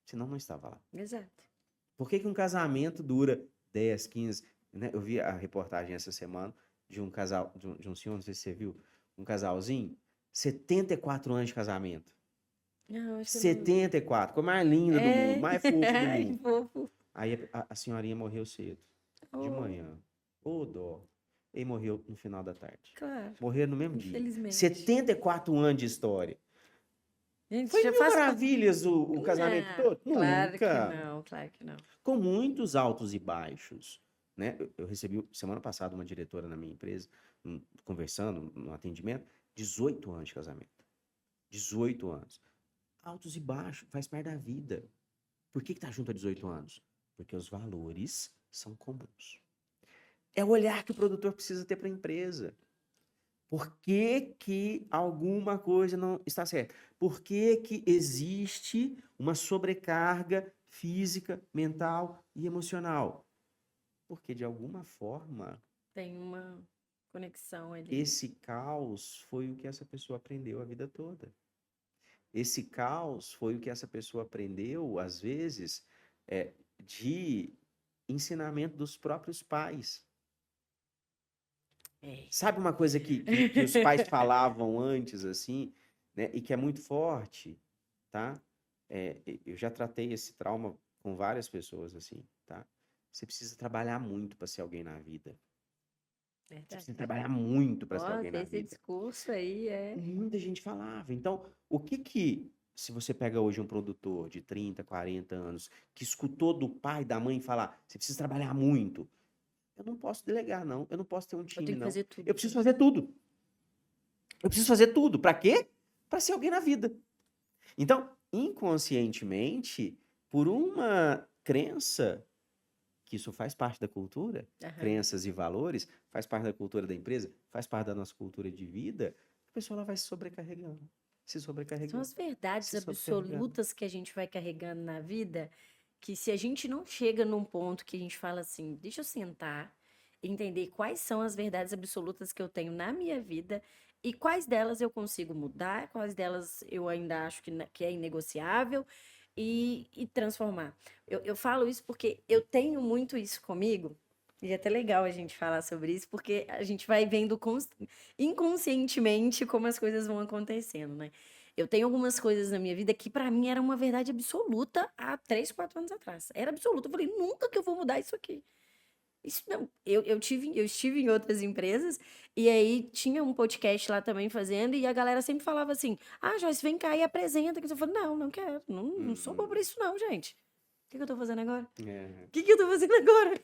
Senão não estava lá. Exato. Por que um casamento dura 10, 15... Né? Eu vi a reportagem essa semana de um casal, de um senhor, não sei se você viu, um casalzinho, 74 anos de casamento. Não, acho que eu não vi. 74, coisa mais linda do mundo, mais fofa do Ai, mundo. fofo. Aí a senhorinha morreu cedo, de manhã. Ô, dó. Ele morreu no final da tarde. Claro. Morreu no mesmo dia. Infelizmente. 74 anos de história. Gente, Foi já mil faz maravilhas o casamento todo? Claro que Nunca. não, claro que não. Com muitos altos e baixos, né? Eu recebi semana passada uma diretora na minha empresa, conversando no atendimento, 18 anos de casamento. 18 anos. Altos e baixos, faz parte da vida. Por que tá junto há 18 anos? Porque os valores são comuns. É o olhar que o produtor precisa ter para a empresa. Por que alguma coisa não está certa? Por que existe uma sobrecarga física, mental e emocional? Porque, de alguma forma, Tem uma conexão ali. esse caos foi o que essa pessoa aprendeu a vida toda. Esse caos foi o que essa pessoa aprendeu, às vezes, de ensinamento dos próprios pais. É. Sabe uma coisa que os pais falavam antes, assim, né? E que é muito forte, tá? Eu já tratei esse trauma com várias pessoas, assim, tá? Você precisa trabalhar muito para ser alguém na vida. Você Verdade. precisa trabalhar muito para ser alguém Nossa, na esse vida. discurso aí é. Muita gente falava. Então, se você pega hoje um produtor de 30, 40 anos, que escutou do pai, da mãe falar, você precisa trabalhar muito. Eu não posso delegar, não. Eu não posso ter um Eu time, tenho que não. fazer tudo. Eu preciso fazer tudo. Eu preciso fazer tudo. Para quê? Para ser alguém na vida. Então, inconscientemente, por uma crença, que isso faz parte da cultura, Aham. crenças e valores, faz parte da cultura da empresa, faz parte da nossa cultura de vida, a pessoa ela vai se sobrecarregando, se São sobrecarregando, as verdades se sobrecarregando. absolutas que a gente vai carregando na vida, que se a gente não chega num ponto que a gente fala assim, deixa eu sentar, entender quais são as verdades absolutas que eu tenho na minha vida e quais delas eu consigo mudar, quais delas eu ainda acho que é inegociável e transformar. Eu falo isso porque eu tenho muito isso comigo. E é até legal a gente falar sobre isso, porque a gente vai vendo inconscientemente como as coisas vão acontecendo, né? Eu tenho algumas coisas na minha vida que pra mim era uma verdade absoluta há 3, 4 anos atrás. Era absoluta. Eu falei, nunca que eu vou mudar isso aqui. Isso não. Eu estive em outras empresas e aí tinha um podcast lá também fazendo e a galera sempre falava assim: Ah, Joyce, vem cá e apresenta. Que eu falei, não, não quero. Não sou boa pra isso, não, gente. O que eu tô fazendo agora? É. O que eu tô fazendo agora?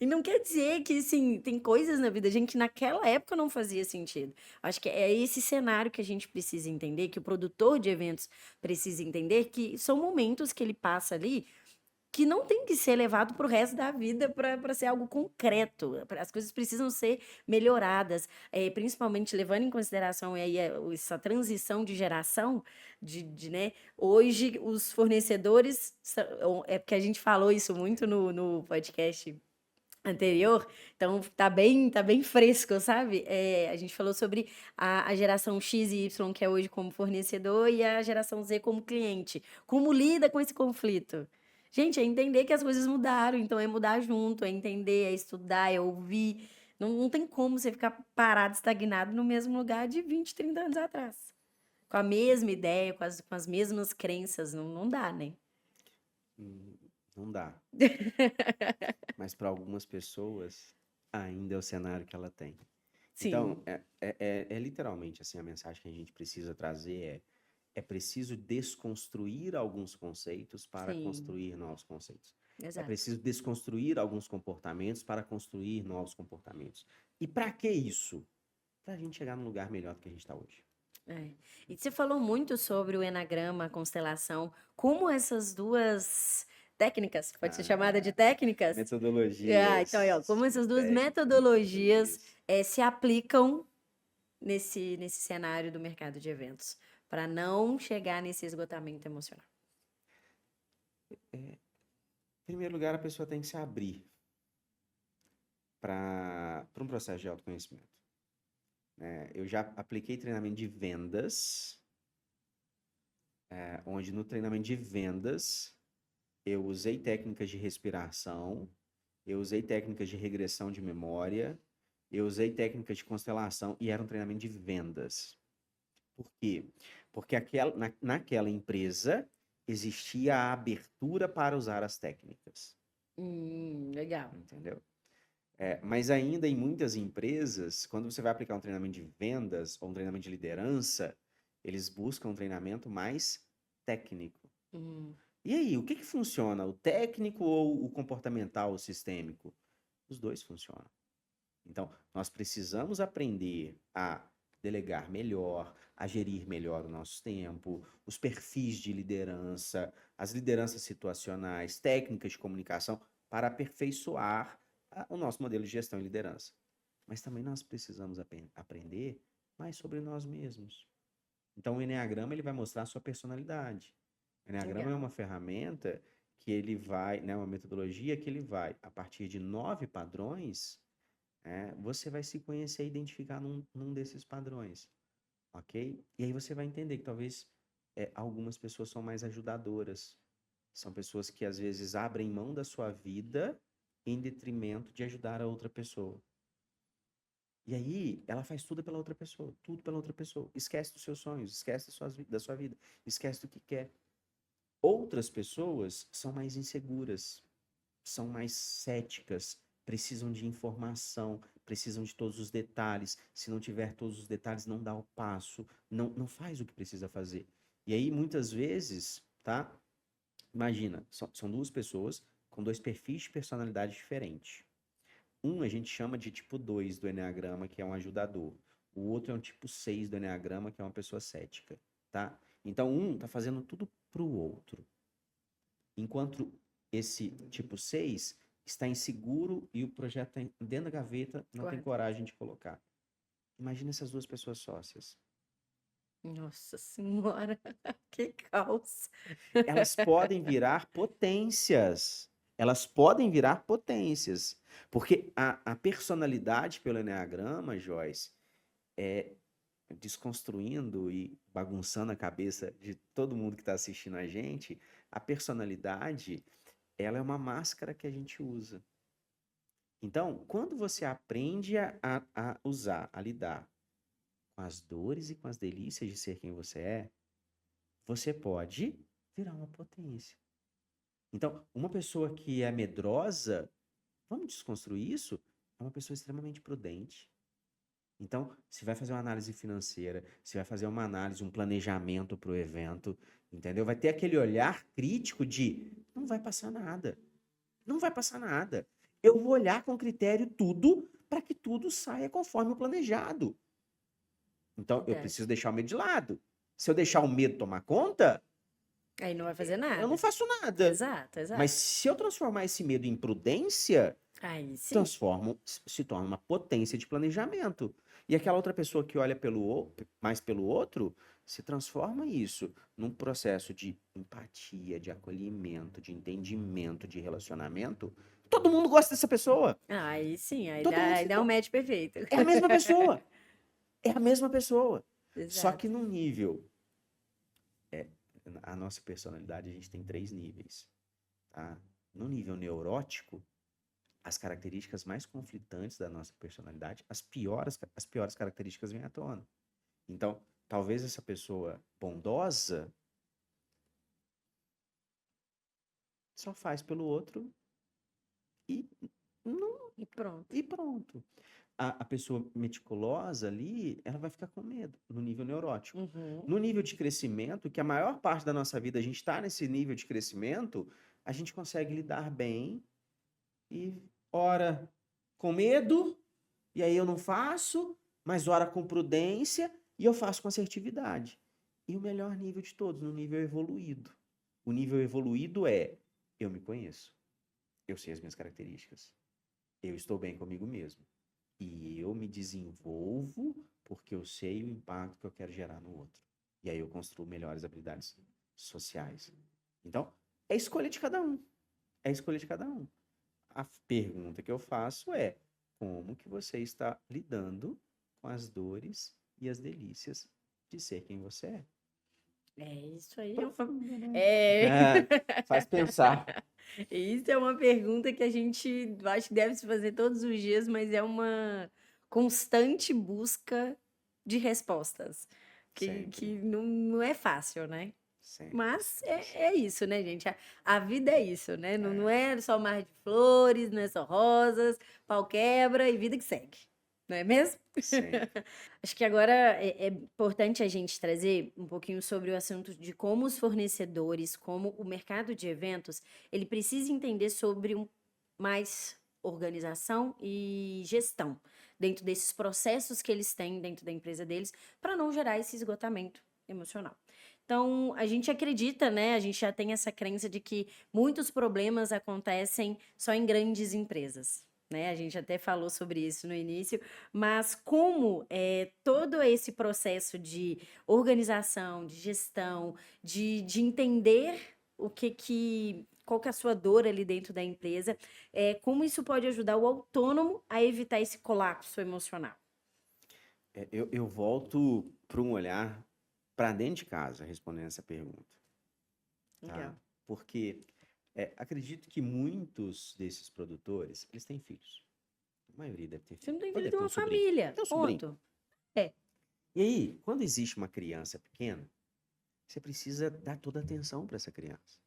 E não quer dizer que, assim, tem coisas na vida, gente, que naquela época não fazia sentido. Acho que é esse cenário que a gente precisa entender, que o produtor de eventos precisa entender, que são momentos que ele passa ali que não tem que ser levado para o resto da vida para ser algo concreto. As coisas precisam ser melhoradas, principalmente levando em consideração aí essa transição de geração, né? Hoje, os fornecedores, é porque a gente falou isso muito no podcast anterior, então tá bem fresco, sabe? A gente falou sobre a geração X e Y, que é hoje como fornecedor, e a geração Z como cliente. Como lida com esse conflito? Gente, é entender que as coisas mudaram, então é mudar junto, é entender, é estudar, é ouvir. Não tem como você ficar parado, estagnado no mesmo lugar de 20, 30 anos atrás. Com a mesma ideia, com as mesmas crenças, não dá, né? Não dá. Mas para algumas pessoas, ainda é o cenário que ela tem. Então, Sim, é literalmente assim, a mensagem que a gente precisa trazer é preciso desconstruir alguns conceitos para sim, construir novos conceitos. É exato. preciso desconstruir alguns comportamentos para construir novos comportamentos. E para que isso? Para a gente chegar num lugar melhor do que a gente está hoje. É. E você falou muito sobre o enagrama, a constelação, como essas duas técnicas, pode ser chamada de Ah, técnicas? Então, aí, ó, metodologias como e essas duas técnicas, metodologias metodologias. se aplicam nesse cenário do mercado de eventos, para não chegar nesse esgotamento emocional. Em primeiro lugar, a pessoa tem que se abrir para um processo de autoconhecimento. Eu já apliquei treinamento de vendas, onde no treinamento de vendas eu usei técnicas de respiração, eu usei técnicas de regressão de memória, eu usei técnicas de constelação e era um treinamento de vendas. Por quê? Porque naquela empresa existia a abertura para usar as técnicas, Legal. entendeu? Mas ainda em muitas empresas, quando você vai aplicar um treinamento de vendas ou um treinamento de liderança, eles buscam um treinamento mais técnico. Hum, E aí, o que funciona? O técnico ou o comportamental, o sistêmico? Os dois funcionam. Então, nós precisamos aprender a delegar melhor, a gerir melhor o nosso tempo, os perfis de liderança, as lideranças situacionais, técnicas de comunicação, para aperfeiçoar o nosso modelo de gestão e liderança. Mas também nós precisamos aprender mais sobre nós mesmos. Então, o Enneagrama ele vai mostrar a sua personalidade. O Enneagrama é legal. uma ferramenta que ele vai, né, uma metodologia que ele vai, a partir de 9 padrões, você vai se conhecer e identificar num desses padrões, ok? E aí você vai entender que talvez algumas pessoas são mais ajudadoras, São pessoas que às vezes abrem mão da sua vida em detrimento de ajudar a outra pessoa. E aí, ela faz tudo pela outra pessoa, tudo pela outra pessoa. Esquece dos seus sonhos, esquece da sua vida, esquece do que quer. Outras pessoas são mais inseguras, são mais céticas, precisam de informação, precisam de todos os detalhes. Se não tiver todos os detalhes, não dá o passo, não faz o que precisa fazer. E aí, muitas vezes, tá? Imagina, são duas pessoas com dois perfis de personalidade diferentes. Um a gente chama de tipo 2 do Eneagrama, que é um ajudador. O outro é um tipo 6 do Eneagrama, que é uma pessoa cética, tá? Então, um tá fazendo tudo pro outro. Enquanto esse tipo 6 está inseguro e o projeto tá dentro da gaveta, não tem Guarda. coragem de colocar. Imagina essas duas pessoas sócias. Nossa senhora, que caos. Elas podem virar potências. Elas podem virar potências. Porque a personalidade pelo Eneagrama, Joyce, é desconstruindo e bagunçando a cabeça de todo mundo que está assistindo a gente, a personalidade, ela é uma máscara que a gente usa. Então, quando você aprende a usar, a lidar com as dores e com as delícias de ser quem você é, você pode virar uma potência. Então, uma pessoa que é medrosa, vamos desconstruir isso, é uma pessoa extremamente prudente. Então, se vai fazer uma análise financeira, se vai fazer uma análise, um planejamento para o evento, entendeu? Vai ter aquele olhar crítico de não vai passar nada. Não vai passar nada. Eu vou olhar com critério tudo para que tudo saia conforme o planejado. Então, eu Verdade. preciso deixar o medo de lado. Se eu deixar o medo tomar conta, Aí não vai fazer eu nada. não faço nada. Exato, Mas exato. se eu transformar esse medo em prudência, Aí sim. se torna uma potência de planejamento. E aquela outra pessoa que olha mais pelo outro, se transforma isso num processo de empatia, de acolhimento, de entendimento, de relacionamento. Todo mundo gosta dessa pessoa. Aí sim, aí Todo dá, mundo aí dá um fica. match perfeito. É a mesma pessoa. É a mesma pessoa. Só Exato. que num nível. A nossa personalidade, a gente tem 3 níveis. Tá? No nível neurótico, as características mais conflitantes da nossa personalidade, as piores características vêm à tona. Então, talvez essa pessoa bondosa só faz pelo outro e, não, E pronto. e pronto. A pessoa meticulosa ali, ela vai ficar com medo no nível neurótico. Uhum. No nível de crescimento, que a maior parte da nossa vida a gente está nesse nível de crescimento, a gente consegue lidar bem e, ora, com medo, e aí eu não faço, mas ora com prudência e eu faço com assertividade. E o melhor nível de todos, no nível evoluído. O nível evoluído é: eu me conheço, eu sei as minhas características, eu estou bem comigo mesmo. E eu me desenvolvo porque eu sei o impacto que eu quero gerar no outro. E aí eu construo melhores habilidades sociais. Então, é escolha de cada um. É escolha de cada um. A pergunta que eu faço é: como que você está lidando com as dores e as delícias de ser quem você é? É isso aí. Profunda, né? É. Faz pensar. Isso é uma pergunta que a gente acho que deve se fazer todos os dias, mas é uma constante busca de respostas, que Sempre, não é fácil, né? sempre, Mas sempre, é sempre. isso, né, gente? A vida é isso, né? Não É, é só mar de flores, não é só rosas, pau quebra e vida que segue, não é mesmo? sempre. Acho que agora é importante a gente trazer um pouquinho sobre o assunto de como os fornecedores, como o mercado de eventos, ele precisa entender sobre mais organização e gestão dentro desses processos que eles têm dentro da empresa deles, para não gerar esse esgotamento emocional. Então, a gente acredita, né? A gente já tem essa crença de que muitos problemas acontecem só em grandes empresas. Né? A gente até falou sobre isso no início, mas como todo esse processo de organização, de gestão, de entender qual que é a sua dor ali dentro da empresa, como isso pode ajudar o autônomo a evitar esse colapso emocional? Eu volto para um olhar para dentro de casa respondendo essa pergunta, tá? Legal. porque acredito que muitos desses produtores, eles têm filhos. A maioria deve ter Você não filho. tem Ou filho deve de ter um uma sobrinho. família. Tem um sobrinho. Ponto. É. E aí, quando existe uma criança pequena, você precisa dar toda a atenção para essa criança.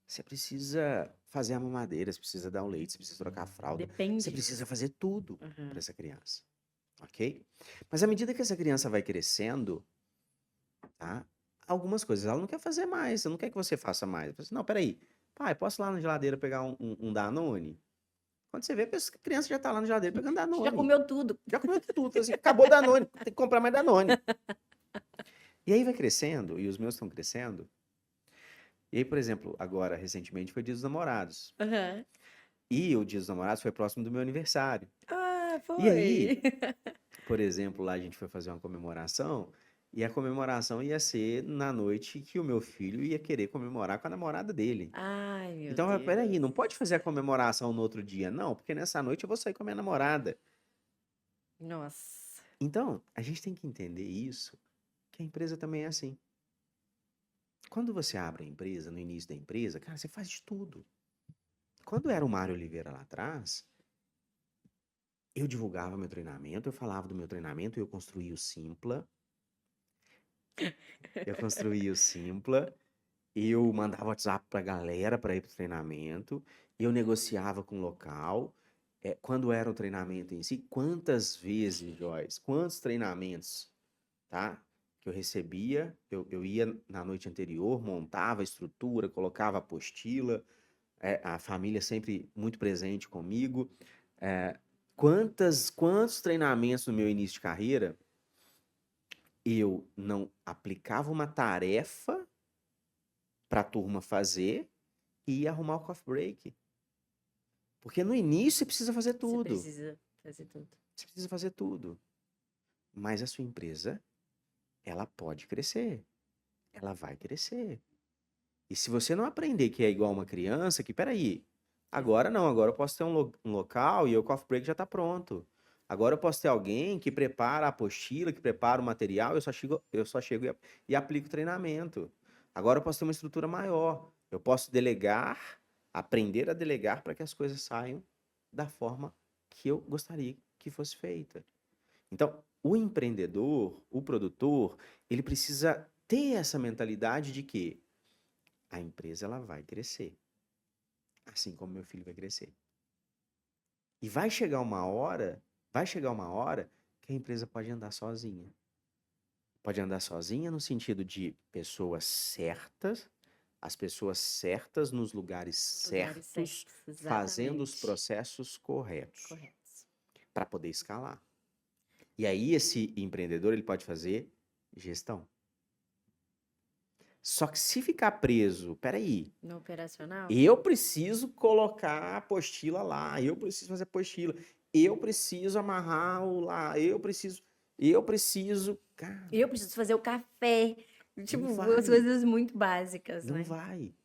Você precisa fazer a mamadeira, você precisa dar o leite, você precisa trocar a fralda, você Depende. precisa fazer tudo Uhum. para essa criança, ok? Mas à medida que essa criança vai crescendo, tá? Algumas coisas ela não quer fazer mais, ela não quer que você faça mais. Ela fala assim, não, peraí, pai, posso ir lá na geladeira pegar um Danone? Quando você vê, a criança já tá lá na geladeira pegando Já Danone. comeu tudo. Já comeu tudo. Fala assim, acabou Danone, tem que comprar mais Danone. E aí vai crescendo, e os meus estão crescendo. E aí, por exemplo, agora, recentemente, foi Dia dos Namorados. Aham. E o Dia dos Namorados foi próximo do meu aniversário. Ah, E aí, foi. por exemplo, lá a gente foi fazer uma comemoração, e a comemoração ia ser na noite que o meu filho ia querer comemorar com a namorada dele. Ai, meu Então, peraí, não Deus. pode fazer a comemoração no outro dia, não, porque nessa noite eu vou sair com a minha namorada. Nossa. Então, a gente tem que entender isso, que a empresa também é assim. Quando você abre a empresa, no início da empresa, cara, você faz de tudo. Quando era o Mário Oliveira lá atrás, eu divulgava meu treinamento, eu falava do meu treinamento, eu construía o Simpla, eu mandava WhatsApp pra galera para ir pro treinamento, eu negociava com o local. Quando era o treinamento em si, quantas vezes, Joyce, quantos treinamentos, tá? Que eu recebia, eu ia na noite anterior, montava a estrutura, colocava a apostila, a família sempre muito presente comigo. É, quantos treinamentos no meu início de carreira eu não aplicava uma tarefa para a turma fazer e ia arrumar o coffee break? Porque no início você precisa fazer Você tudo. precisa fazer tudo. Você precisa fazer tudo. Mas a sua empresa, ela pode crescer. Ela vai crescer. E se você não aprender que é igual uma criança, que peraí, agora não, agora eu posso ter um local e o coffee break já está pronto. Agora eu posso ter alguém que prepara a apostila, que prepara o material, eu só chego e aplico o treinamento. Agora eu posso ter uma estrutura maior. Eu posso delegar, aprender a delegar para que as coisas saiam da forma que eu gostaria que fosse feita. Então, o empreendedor, o produtor, ele precisa ter essa mentalidade de que a empresa ela vai crescer, assim como meu filho vai crescer. E vai chegar uma hora que a empresa pode andar sozinha. Pode andar sozinha no sentido de pessoas certas, as pessoas certas nos lugares Os lugares certos, certos, fazendo os exatamente. processos corretos Correto. para poder escalar. E aí esse empreendedor ele pode fazer gestão. Só que se ficar preso, peraí, No operacional? eu preciso colocar a apostila lá, eu preciso fazer apostila, eu preciso amarrar o lá, cara, Eu preciso fazer o café. Tipo, não as vai, coisas muito básicas, não né? vai,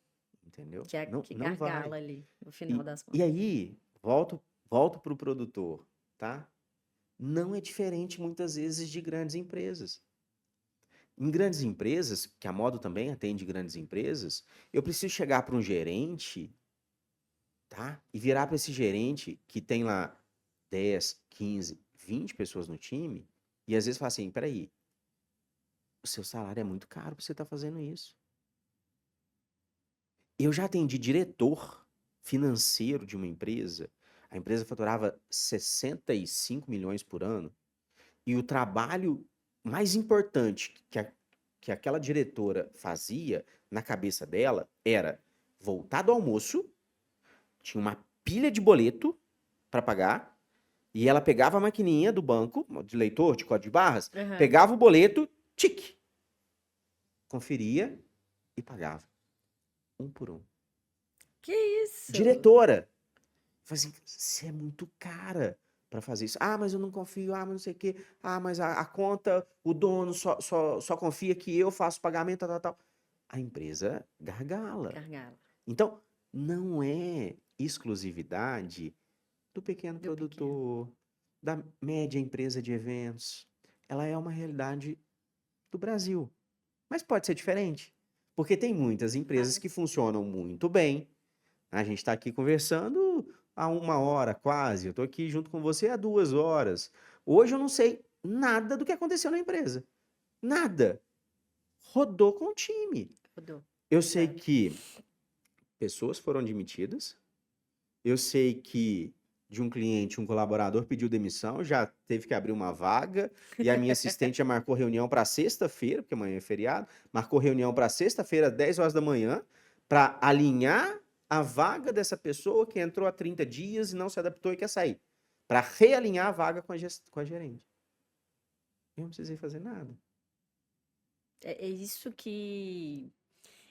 entendeu? Que, Não, que não vai. gargala ali, no final E, das e contas. aí, volto para o produtor, tá? Não é diferente muitas vezes de grandes empresas. Em grandes empresas, que a Modo também atende grandes empresas, eu preciso chegar para um gerente, tá? E virar para esse gerente que tem lá 10, 15, 20 pessoas no time, e às vezes falar assim, peraí, o seu salário é muito caro para você estar fazendo isso. Eu já atendi diretor financeiro de uma empresa, a empresa faturava 65 milhões por ano, e o trabalho mais importante que aquela diretora fazia na cabeça dela era voltar do almoço, tinha uma pilha de boleto para pagar, e ela pegava a maquininha do banco, de leitor, de código de barras, Aham. pegava o boleto, tique, conferia e pagava. Um por um. Que isso? Diretora. Falei assim, você é muito cara para fazer isso. Ah, mas eu não confio. Ah, mas não sei o quê. Ah, mas a conta, o dono só confia que eu faço pagamento, tal, tal, tal. A empresa gargala. Gargalo. Então, não é exclusividade do pequeno Do pequeno. produtor, da média empresa de eventos. Ela é uma realidade do Brasil. Mas pode ser diferente. Porque tem muitas empresas que funcionam muito bem. A gente está aqui conversando há 1 hora quase. Eu estou aqui junto com você há 2 horas. Hoje eu não sei nada do que aconteceu na empresa. Nada. Rodou com o time. Rodou. Eu sei Exato. que pessoas foram demitidas. Eu sei que de um cliente, um colaborador pediu demissão, já teve que abrir uma vaga, e a minha assistente já marcou reunião para sexta-feira, porque amanhã é feriado, marcou reunião para sexta-feira, 10 horas da manhã, para alinhar a vaga dessa pessoa que entrou há 30 dias e não se adaptou e quer sair. Para realinhar a vaga com a gerente. Eu não precisei fazer nada. É isso que.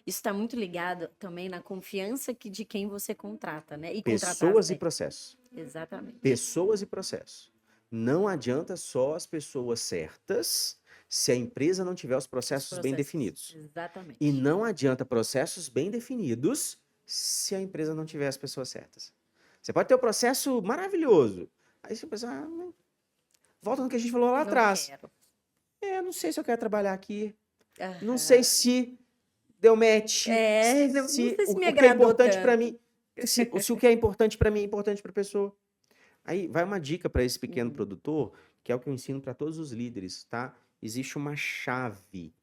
Isso está muito ligado também na confiança de quem você contrata, né? E contratar Pessoas e bem. processos. Exatamente. Pessoas e processos. Não adianta só as pessoas certas se a empresa não tiver os Os processos bem processos. definidos. E Exatamente. não adianta processos bem definidos se a empresa não tiver as pessoas certas. Você pode ter um processo maravilhoso. Aí você pensa, volta no que a gente falou lá Não atrás. quero. Não sei se eu quero trabalhar aqui. Não Aham. sei se deu match. Não sei se o me que é agradou importante para tanto. mim. Se o que é importante para mim é importante para a pessoa. Aí vai uma dica para esse pequeno Uhum. produtor, que é o que eu ensino para todos os líderes, tá? Existe uma chave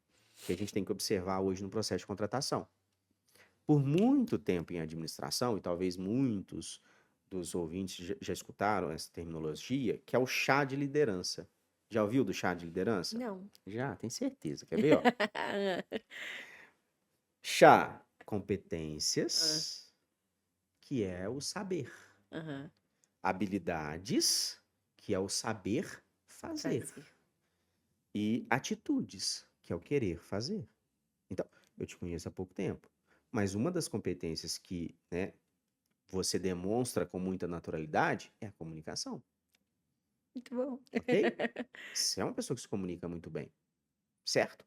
que a gente tem que observar hoje no processo de contratação. Por muito tempo em administração, e talvez muitos dos ouvintes já escutaram essa terminologia, que é o chá de liderança. Já ouviu do chá de liderança? Não. Já, tem certeza. Quer ver, ó? Chá, competências, que é o saber. Aham. Habilidades, que é o saber fazer. Fazer. E atitudes, que é o querer fazer. Então, eu te conheço há pouco tempo, mas uma das competências que, né, você demonstra com muita naturalidade é a comunicação, Muito bom. ok? Você é uma pessoa que se comunica muito bem, certo?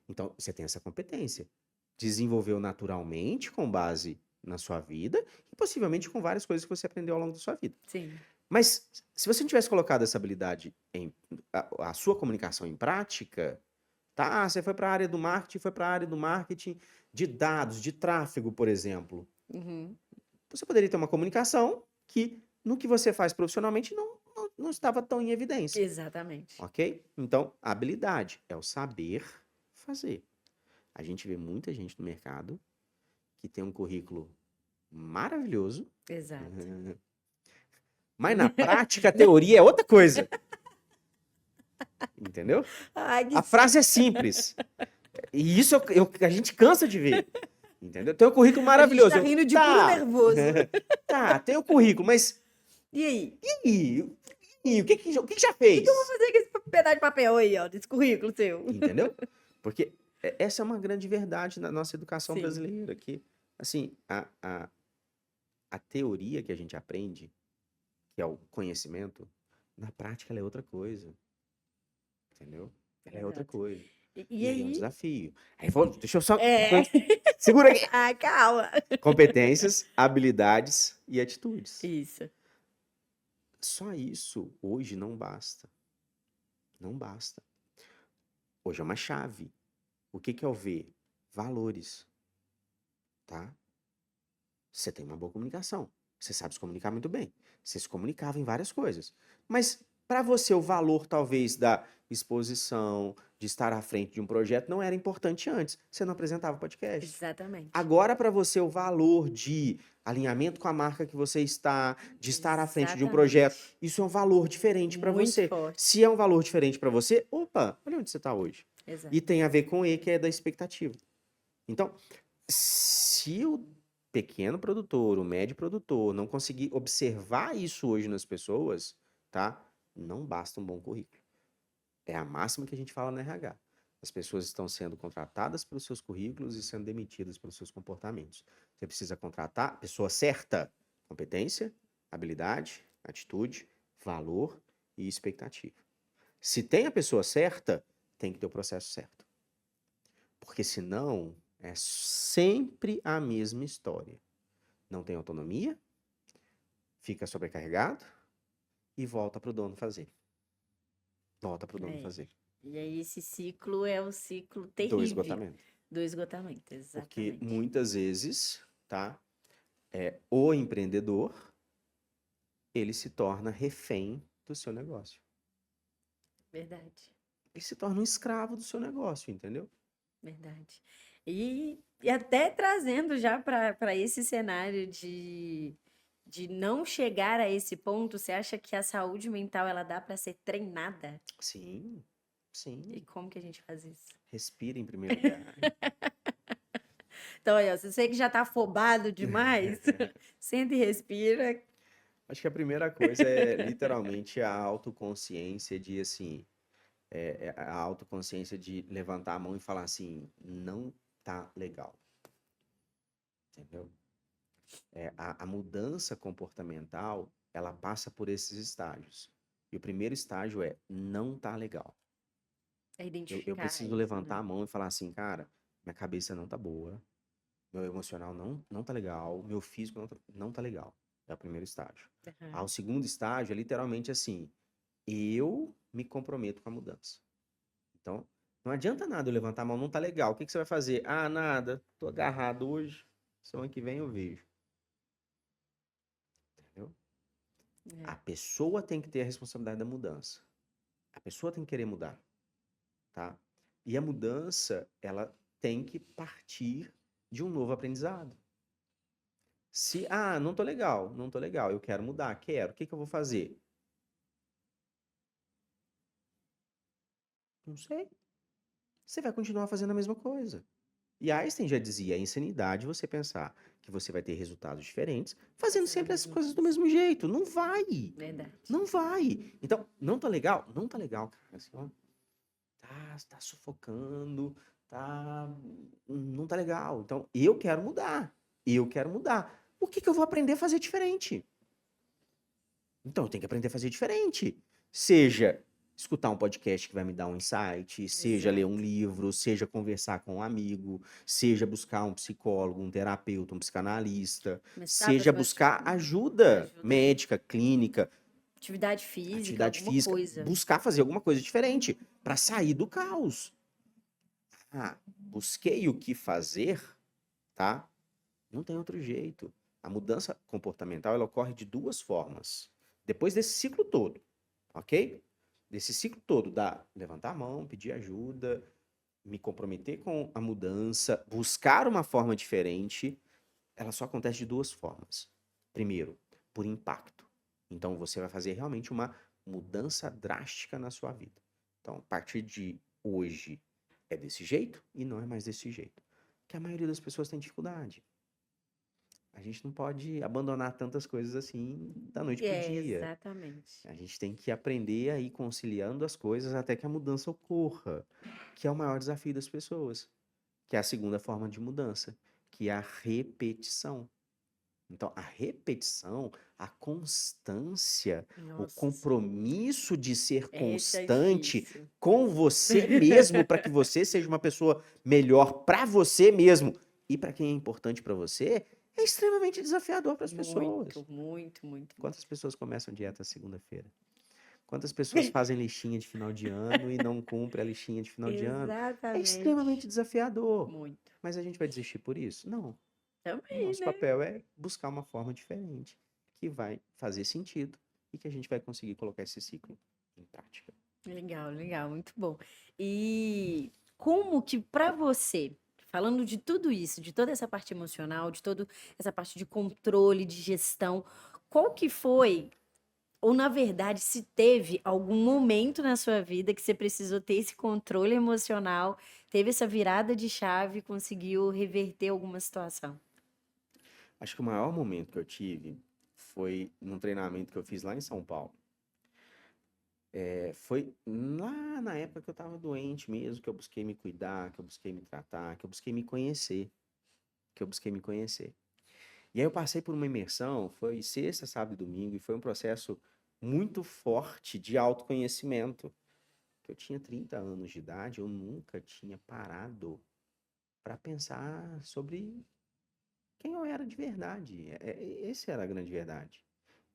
Então, você tem essa competência. Desenvolveu naturalmente com base na sua vida e possivelmente com várias coisas que você aprendeu ao longo da sua vida. Sim. Mas se você não tivesse colocado essa habilidade a sua comunicação em prática, tá? Você foi para a área do marketing, foi para a área do marketing de dados, de tráfego, por exemplo. Uhum. Você poderia ter uma comunicação que no que você faz profissionalmente não estava tão em evidência, Exatamente. ok? Então, a habilidade é o saber fazer. A gente vê muita gente no mercado que tem um currículo maravilhoso, Exato. mas na prática a teoria é outra coisa. Entendeu? Ai, que A frase é simples. E isso a gente cansa de ver. Entendeu? Tem um currículo maravilhoso. A gente tá rindo de puro nervoso. Tá, tem o currículo, mas E aí? o que já fez? O que eu vou fazer com esse pedaço de papel aí, ó, desse currículo seu? Entendeu? Porque essa é uma grande verdade na nossa educação Sim. brasileira, que, assim, a teoria que a gente aprende, que é o conhecimento, na prática ela é outra coisa. Entendeu? Ela é outra Exato. coisa. E E aí é um aí? desafio. Aí deixa eu só. É. Segura aqui. Ai, calma. Competências, habilidades e atitudes. Isso. Só isso hoje não basta. Não basta. Hoje é uma chave. O que é o V? Valores. Tá? Você tem uma boa comunicação. Você sabe se comunicar muito bem. Você se comunicava em várias coisas. Mas para você o valor talvez da exposição, de estar à frente de um projeto não era importante antes. Você não apresentava podcast. Exatamente. Agora para você o valor de alinhamento com a marca que você está, de estar à frente de um projeto, isso é um valor diferente para Muito você. forte. Se é um valor diferente para você, opa, olha onde você está hoje. Exato. E tem a ver com E, que é da expectativa. Então, se o pequeno produtor, o médio produtor, não conseguir observar isso hoje nas pessoas, tá? Não basta um bom currículo. É a máxima que a gente fala no RH. As pessoas estão sendo contratadas pelos seus currículos e sendo demitidas pelos seus comportamentos. Você precisa contratar a pessoa certa, competência, habilidade, atitude, valor e expectativa. Se tem a pessoa certa, tem que ter o processo certo. Porque senão é sempre a mesma história. Não tem autonomia, fica sobrecarregado e volta para o dono fazer. Volta para o dono fazer. E aí esse ciclo é um ciclo Do terrível. esgotamento. Do esgotamento, Porque exatamente. muitas vezes, tá? O empreendedor, ele se torna refém do seu negócio. Verdade, Ele se torna um escravo do seu negócio, entendeu? verdade. E até trazendo já para esse cenário de não chegar a esse ponto, você acha que a saúde mental ela dá para ser treinada? Sim, E sim. como que a gente faz isso? Respira em primeiro lugar. Então, olha, se você que já tá afobado demais, senta e respira. Acho que a primeira coisa é literalmente a autoconsciência de assim, a autoconsciência de levantar a mão e falar assim, não tá legal, entendeu? A mudança comportamental, ela passa por esses estágios. E o primeiro estágio é não tá legal. É Eu identificar preciso isso, levantar né? a mão e falar assim, cara, minha cabeça não tá boa, meu emocional não tá legal, meu físico não tá legal. É o primeiro estágio. O Aham. segundo estágio é literalmente assim, eu me comprometo com a mudança. Então, não adianta nada eu levantar a mão, não tá legal. O que que você vai fazer? Ah, nada, tô agarrado hoje, semana que vem eu vejo. Entendeu? A É. pessoa tem que ter a responsabilidade da mudança. A pessoa tem que querer mudar, tá? E a mudança, ela tem que partir de um novo aprendizado. Não tô legal, não tô legal, eu quero mudar, quero. O que que eu vou fazer? Não sei. Você vai continuar fazendo a mesma coisa. E Einstein já dizia, é insanidade você pensar que você vai ter resultados diferentes fazendo Fazendo a sempre as mesma coisas do coisa. mesmo jeito. Não vai. Verdade. Não vai. Então, não tá legal? Não tá legal, cara. Assim, ó, tá sufocando, tá, não tá legal. Então, eu quero mudar. Eu quero mudar. O que que eu vou aprender a fazer diferente? Então, eu tenho que aprender a fazer diferente. Seja escutar um podcast que vai me dar um insight, seja ler um Exato. livro, seja conversar com um amigo, seja buscar um psicólogo, um terapeuta, um psicanalista, Começar a seja fazer uma buscar ajuda ajuda, né? médica, clínica, Atividade física, atividade alguma física, coisa. buscar fazer alguma coisa diferente para sair do caos. Busquei o que fazer, tá? Não tem outro jeito. A mudança comportamental ela ocorre de duas formas. Depois desse ciclo todo, ok? Desse ciclo todo da levantar a mão, pedir ajuda, me comprometer com a mudança, buscar uma forma diferente, ela só acontece de duas formas. Primeiro, por impacto. Então você vai fazer realmente uma mudança drástica na sua vida. Então, a partir de hoje é desse jeito e não é mais desse jeito. Que a maioria das pessoas tem dificuldade. A gente não pode abandonar tantas coisas assim da noite pro É, dia. exatamente. A gente tem que aprender a ir conciliando as coisas até que a mudança ocorra, que é o maior desafio das pessoas, que é a segunda forma de mudança, que é a repetição. Então, a repetição, a constância, o Nossa senhora. compromisso de ser Essa é constante difícil. com você mesmo, para que você seja uma pessoa melhor para você mesmo e para quem é importante para você, é extremamente desafiador para as Muito, pessoas. muito, muito, Quantas muito. pessoas começam dieta segunda-feira? Quantas pessoas fazem listinha de final de ano e não cumprem a listinha de final de ano? É extremamente Exatamente. desafiador. Muito. Mas a gente vai desistir por isso? Não. O Também, nosso né? papel é buscar uma forma diferente que vai fazer sentido e que a gente vai conseguir colocar esse ciclo em prática. Legal, legal, muito bom. E como que para você, falando de tudo isso, de toda essa parte emocional, de toda essa parte de controle, de gestão, qual que foi, ou na verdade, se teve algum momento na sua vida que você precisou ter esse controle emocional, teve essa virada de chave e conseguiu reverter alguma situação? Acho que o maior momento que eu tive foi num treinamento que eu fiz lá em São Paulo. Foi lá na época que eu estava doente mesmo, que eu busquei me cuidar, que eu busquei me tratar, que eu busquei me conhecer, que eu busquei me conhecer. E aí eu passei por uma imersão, foi sexta, sábado e domingo, e foi um processo muito forte de autoconhecimento. Que eu tinha 30 anos de idade, eu nunca tinha parado para pensar sobre quem eu era de verdade. Esse era a grande verdade.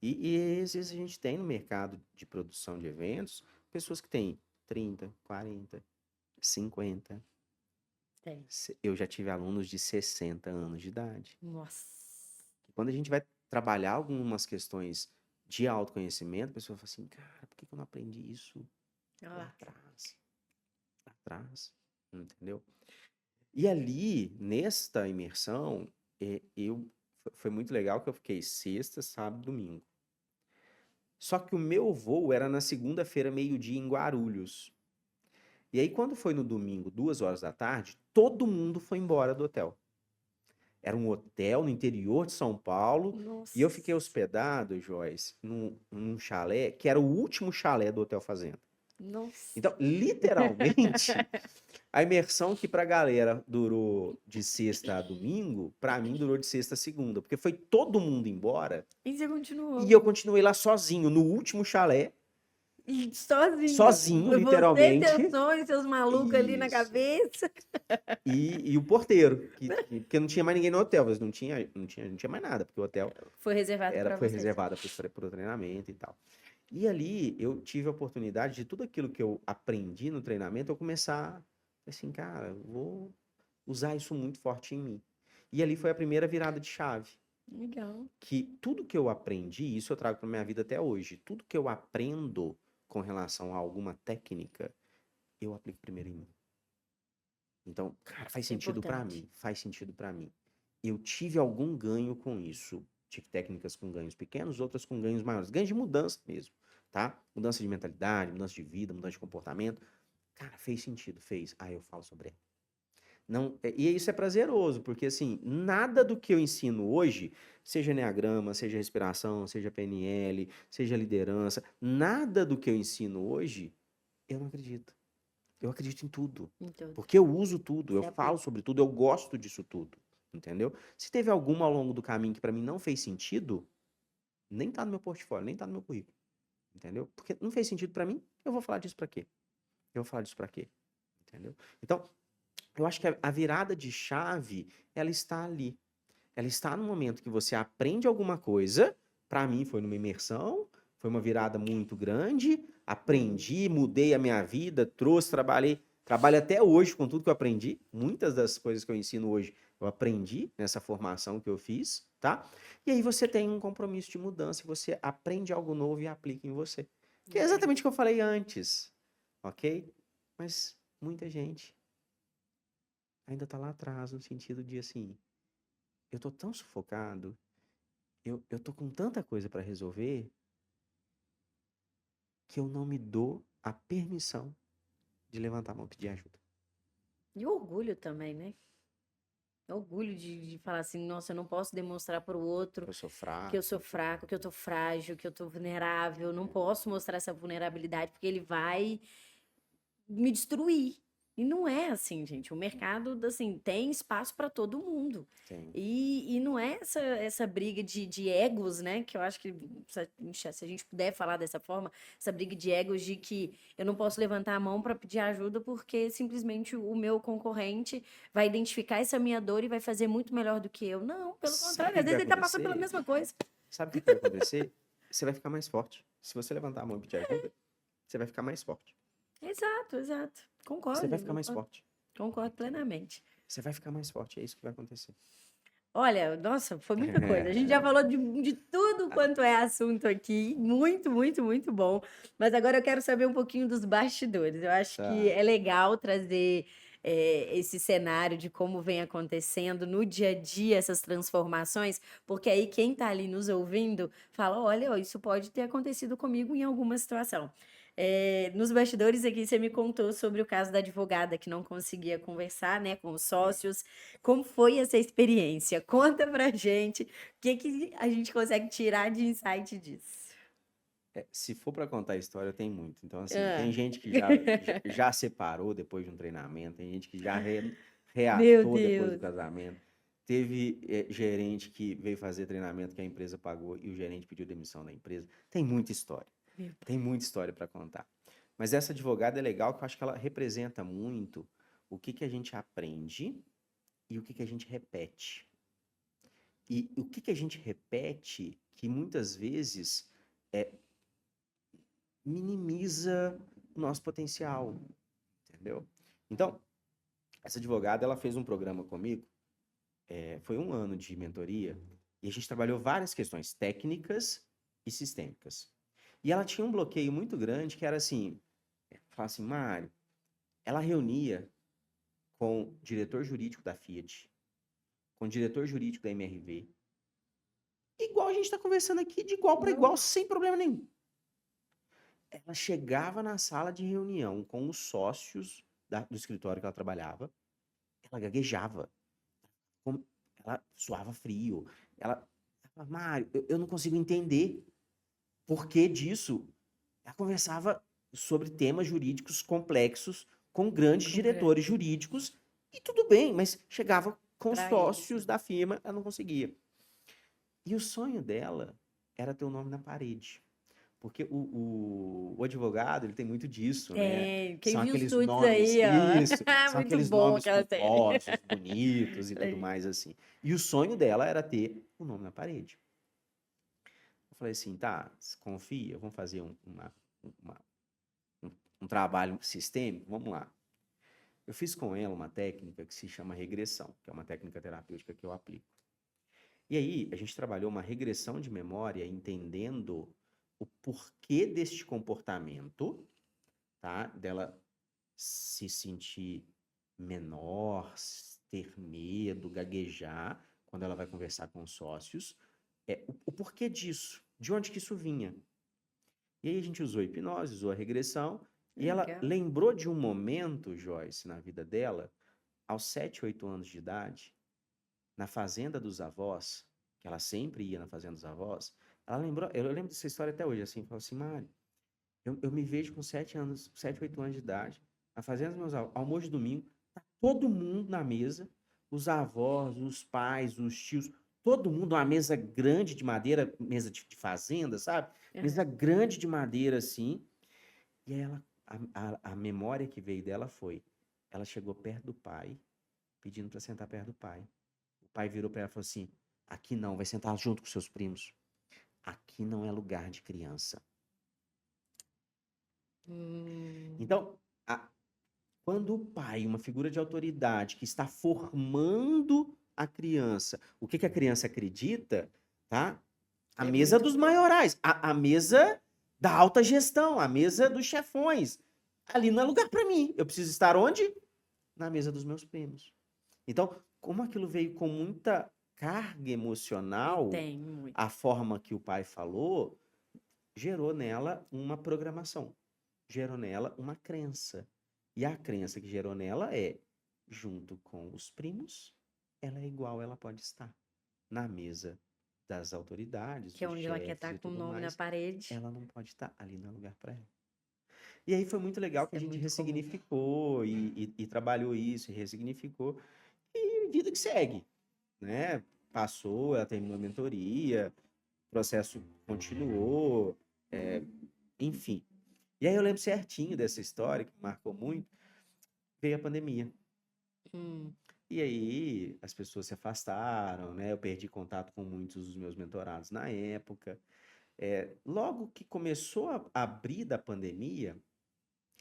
E às vezes a gente tem no mercado de produção de eventos pessoas que têm 30, 40, 50. Tem. Eu já tive alunos de 60 anos de idade. Nossa. Quando a gente vai trabalhar algumas questões de autoconhecimento, a pessoa fala assim, cara, por que que eu não aprendi isso lá Ah, atrás? Lá atrás, entendeu? E ali, nesta imersão, foi muito legal que eu fiquei sexta, sábado, domingo. Só que o meu voo era na segunda-feira, meio-dia, em Guarulhos. E aí, quando foi no domingo, 2 horas da tarde, todo mundo foi embora do hotel. Era um hotel no interior de São Paulo. E eu fiquei nossa. hospedado, Joyce, num chalé, que era o último chalé do Hotel Fazenda. Nossa. Então, literalmente, a imersão que pra galera durou de sexta a domingo, pra mim durou de sexta a segunda, porque foi todo mundo embora E você e continuou. eu continuei lá sozinho, no último chalé, E sozinho. sozinho, Você, seus literalmente. sonhos, seus malucos ali na Isso. cabeça. E o porteiro, porque não tinha mais ninguém no hotel, mas não tinha mais nada, porque o hotel Foi reservado para foi vocês. reservado para o treinamento e tal. E ali eu tive a oportunidade de tudo aquilo que eu aprendi no treinamento, eu começar assim, cara, eu vou usar isso muito forte em mim. E ali foi a primeira virada de chave. Legal. Que tudo que eu aprendi, isso eu trago para minha vida até hoje, tudo que eu aprendo com relação a alguma técnica, eu aplico primeiro em mim. Então, cara, faz Isso é sentido para importante. mim, faz sentido para mim. Eu tive algum ganho com isso. Tive técnicas com ganhos pequenos, outras com ganhos maiores. Ganhos de mudança mesmo, tá? Mudança de mentalidade, mudança de vida, mudança de comportamento. Cara, fez sentido, fez. Aí eu falo sobre ela. Não, e isso é prazeroso, porque assim, nada do que eu ensino hoje, seja enneagrama, seja respiração, seja PNL, seja liderança, nada do que eu ensino hoje, eu não acredito. Eu acredito em tudo. Em tudo. Porque eu uso tudo, eu Você falo aplica. sobre tudo, eu gosto disso tudo. Entendeu? Se teve alguma ao longo do caminho que pra mim não fez sentido, nem tá no meu portfólio, nem tá no meu currículo. Entendeu? Porque não fez sentido pra mim, eu vou falar disso pra quê? Eu vou falar disso pra quê? Entendeu? Então, eu acho que a virada de chave, ela está ali. Ela está no momento que você aprende alguma coisa. Pra mim foi numa imersão, foi uma virada muito grande. Aprendi, mudei a minha vida, trouxe, trabalho até hoje com tudo que eu aprendi. Muitas das coisas que eu ensino hoje eu aprendi nessa formação que eu fiz, tá? E aí você tem um compromisso de mudança, e você aprende algo novo e aplica em você. Que é exatamente o que eu falei antes, ok? Mas muita gente ainda tá lá atrás, no sentido de assim, eu tô tão sufocado, eu tô com tanta coisa para resolver que eu não me dou a permissão de levantar a mão e pedir ajuda. E o orgulho também, né? Orgulho de falar assim, nossa, eu não posso demonstrar para o outro Eu sou que eu sou fraco. fraco, que eu tô frágil, que eu tô vulnerável. Eu não posso mostrar essa vulnerabilidade porque ele vai me destruir. E não é assim, gente. O mercado, assim, tem espaço para todo mundo. Tem. E não é essa briga de egos, né? Que eu acho que, se a gente puder falar dessa forma, essa briga de egos de que eu não posso levantar a mão para pedir ajuda porque simplesmente o meu concorrente vai identificar essa minha dor e vai fazer muito melhor do que eu. Não, pelo Sabe o contrário, que às que vai vezes ele tá passando pela acontecer? mesma coisa. Sabe o que que vai acontecer? Você vai ficar mais forte. Se você levantar a mão e pedir ajuda, você vai ficar mais forte. Exato, exato. Você Concordo, vai ficar mais forte. concordo Entendeu? plenamente. Você vai ficar mais forte. É isso que vai acontecer. Olha, nossa, foi muita coisa. A gente já falou de tudo quanto é assunto aqui. Muito, muito, muito bom. Mas agora eu quero saber um pouquinho dos bastidores. Eu acho que Tá. é legal trazer esse cenário de como vem acontecendo no dia a dia essas transformações, porque aí quem está ali nos ouvindo fala: olha, ó, isso pode ter acontecido comigo em alguma situação. Nos bastidores aqui você me contou sobre o caso da advogada que não conseguia conversar, né, com os sócios. Como foi essa experiência? Conta pra gente o que a gente consegue tirar de insight disso. Se for para contar a história, tem muito. Então, assim, tem Ah. gente que já separou depois de um treinamento, tem gente que já Meu reatou depois do Deus. casamento. Teve gerente que veio fazer treinamento que a empresa pagou e o gerente pediu demissão da empresa. Tem muita história. Meu Tem pai. muita história para contar. Mas essa advogada é legal, que eu acho que ela representa muito o que a gente aprende e o que a gente repete. E o que a gente repete que muitas vezes minimiza o nosso potencial, entendeu? Então, Essa advogada, ela fez um programa comigo, foi 1 ano de mentoria, e a gente trabalhou várias questões técnicas e sistêmicas. E ela tinha um bloqueio muito grande, que era assim, falar assim, Mário, ela reunia com o diretor jurídico da Fiat, com o diretor jurídico da MRV, igual a gente está conversando aqui, de igual para igual, sem problema nenhum. Ela chegava na sala de reunião com os sócios do escritório que ela trabalhava, ela gaguejava, ela suava frio, ela falava, Mário, eu não consigo entender por que disso. Ela conversava sobre temas jurídicos complexos com grandes Com diretores jurídicos, e tudo bem, mas chegava com os Pra eles, sócios né? da firma, ela não conseguia. E o sonho dela era ter o nome na parede. Porque o advogado, ele tem muito disso, né? Quem São viu os aqueles tuts nomes, aí, ó. isso, são Muito aqueles bom nomes aquela série. pomposos, bonitos e tudo mais assim. E o sonho dela era ter o nome na parede. Eu falei assim, tá, confia, vamos fazer uma- um trabalho sistêmico, vamos lá. Eu fiz com ela uma técnica que se chama regressão, que é uma técnica terapêutica que eu aplico. E aí, a gente trabalhou uma regressão de memória, entendendo o porquê deste comportamento, tá? Dela se sentir menor, ter medo, gaguejar, quando ela vai conversar com os sócios. O porquê disso, de onde que isso vinha. E aí a gente usou a hipnose, usou a regressão, e ela Legal. lembrou de um momento, Joyce, na vida dela, aos 7, 8 anos de idade, na fazenda dos avós, que ela sempre ia na fazenda dos avós, ela lembrou, eu lembro dessa história até hoje, assim, falou assim, Mário, eu me vejo com 7 anos, 7, 8 anos de idade, na fazenda dos meus avós, almoço de domingo, tá todo mundo na mesa, os avós, os pais, os tios, todo mundo, uma mesa grande de madeira, mesa de fazenda, sabe? Mesa grande de madeira, assim, e aí a memória que veio dela foi, ela chegou perto do pai, pedindo para sentar perto do pai. O pai virou para ela e falou assim: aqui não, vai sentar junto com seus primos. Aqui não é lugar de criança. Hum, Então, quando o pai, uma figura de autoridade que está formando a criança, o que a criança acredita, tá? A é mesa muito dos bom. maiorais, a mesa da alta gestão, a mesa dos chefões. Ali não é lugar para mim. Eu preciso estar onde? Na mesa dos meus primos. Então, como aquilo veio com muita carga E emocional, tem muito. a forma que o pai falou gerou nela uma programação, gerou nela uma crença. E a crença que gerou nela é, junto com os primos, ela é igual, ela pode estar na mesa das autoridades, Que é dos onde ela quer chefes estar e com o tudo nome na mais, parede. ela não pode estar ali, no lugar para ela. E aí foi muito legal Isso que a é gente muito comum. ressignificou e trabalhou isso, e ressignificou, e vida que segue, né? Passou, ela terminou a mentoria, o processo continuou, enfim. E aí eu lembro certinho dessa história, que marcou muito, veio a pandemia. Hum, E aí as pessoas se afastaram, né? Eu perdi contato com muitos dos meus mentorados na época. Logo que começou a abrir da pandemia,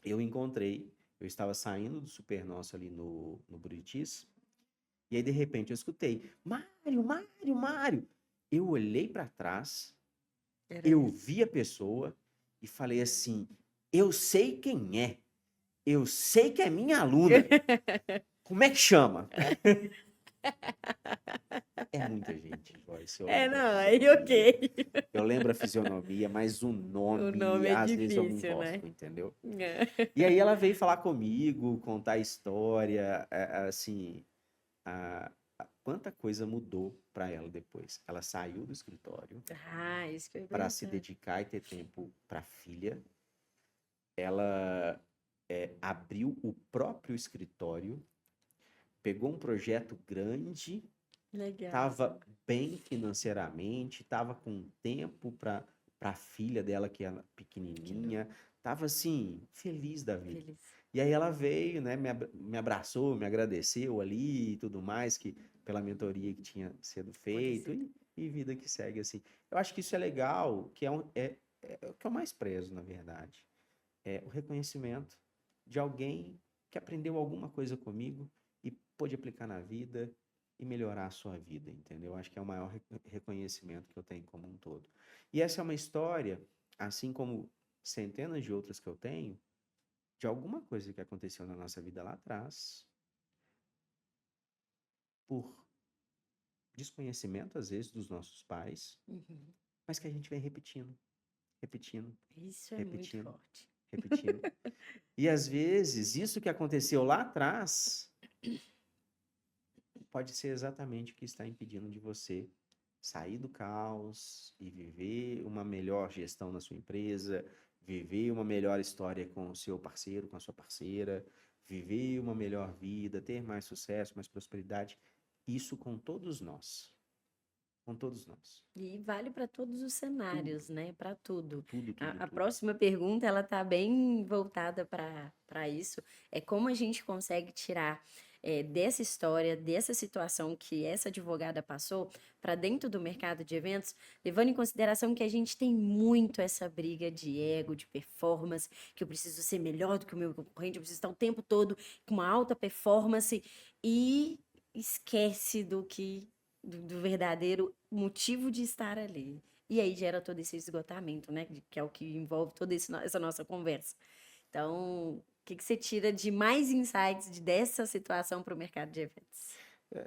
eu estava saindo do Super Nosso ali no Buritis, e aí de repente eu escutei, Mário, Mário, Mário. Eu olhei para trás, era eu ela. vi a pessoa e falei assim, eu sei quem é, eu sei que é minha aluna. Como é que chama? É muita gente, Joyce, eu lembro a Não, aí fisionomia. ok. Eu lembro a fisionomia, mas o O nome nome, é às vezes eu me difícil, né? enrosco, entendeu? É. E aí ela veio falar comigo, contar a história, assim, quanta coisa mudou para ela depois. Ela saiu do escritório Isso que eu ia para se perguntar. dedicar e ter tempo para a filha. Ela abriu o próprio escritório, pegou um projeto grande, Legal. estava bem financeiramente, estava com tempo para a filha dela, que era Que não, pequenininha, estava assim, feliz da vida. feliz. E aí ela veio, né, me abraçou, me agradeceu ali e tudo mais, que pela mentoria que tinha sido feito, Acontecido. e vida que segue assim. Eu acho que isso é legal, que é o que eu mais prezo, na verdade. É o reconhecimento de alguém que aprendeu alguma coisa comigo e pôde aplicar na vida e melhorar a sua vida, entendeu? Acho que é o maior reconhecimento que eu tenho como um todo. E essa é uma história, assim como centenas de outras que eu tenho, de alguma coisa que aconteceu na nossa vida lá atrás, por desconhecimento, às vezes, dos nossos pais, Uhum. mas que a gente vem repetindo, repetindo, Isso é muito repetindo, forte. repetindo. E às vezes, isso que aconteceu lá atrás pode ser exatamente o que está impedindo de você sair do caos e viver uma melhor gestão na sua empresa, viver uma melhor história com o seu parceiro, com a sua parceira, viver uma melhor vida, ter mais sucesso, mais prosperidade. Isso com todos nós. Com todos nós. E vale para todos os Tudo, cenários, né? Para tudo. tudo, tudo, A tudo. próxima pergunta, ela tá bem voltada para isso. É como a gente consegue tirar dessa história, dessa situação que essa advogada passou para dentro do mercado de eventos, levando em consideração que a gente tem muito essa briga de ego, de performance, que eu preciso ser melhor do que o meu concorrente, eu preciso estar o tempo todo com uma alta performance e esquece do verdadeiro motivo de estar ali. E aí gera todo esse esgotamento, né? Que é o que envolve toda essa nossa conversa. Então, o que você tira de mais insights dessa situação para o mercado de eventos?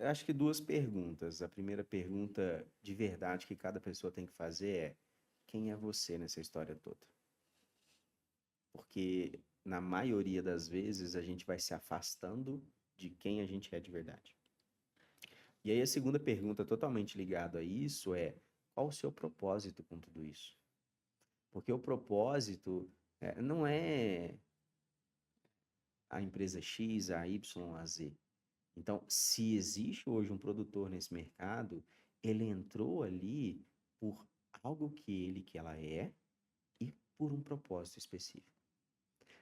Acho que duas perguntas. A primeira pergunta de verdade que cada pessoa tem que fazer é: quem é você nessa história toda? Porque na maioria das vezes a gente vai se afastando de quem a gente é de verdade. E aí a segunda pergunta totalmente ligada a isso é: qual o seu propósito com tudo isso? Porque o propósito não é a empresa X, a Y, a Z. Então, se existe hoje um produtor nesse mercado, ele entrou ali por algo que ela é e por um propósito específico.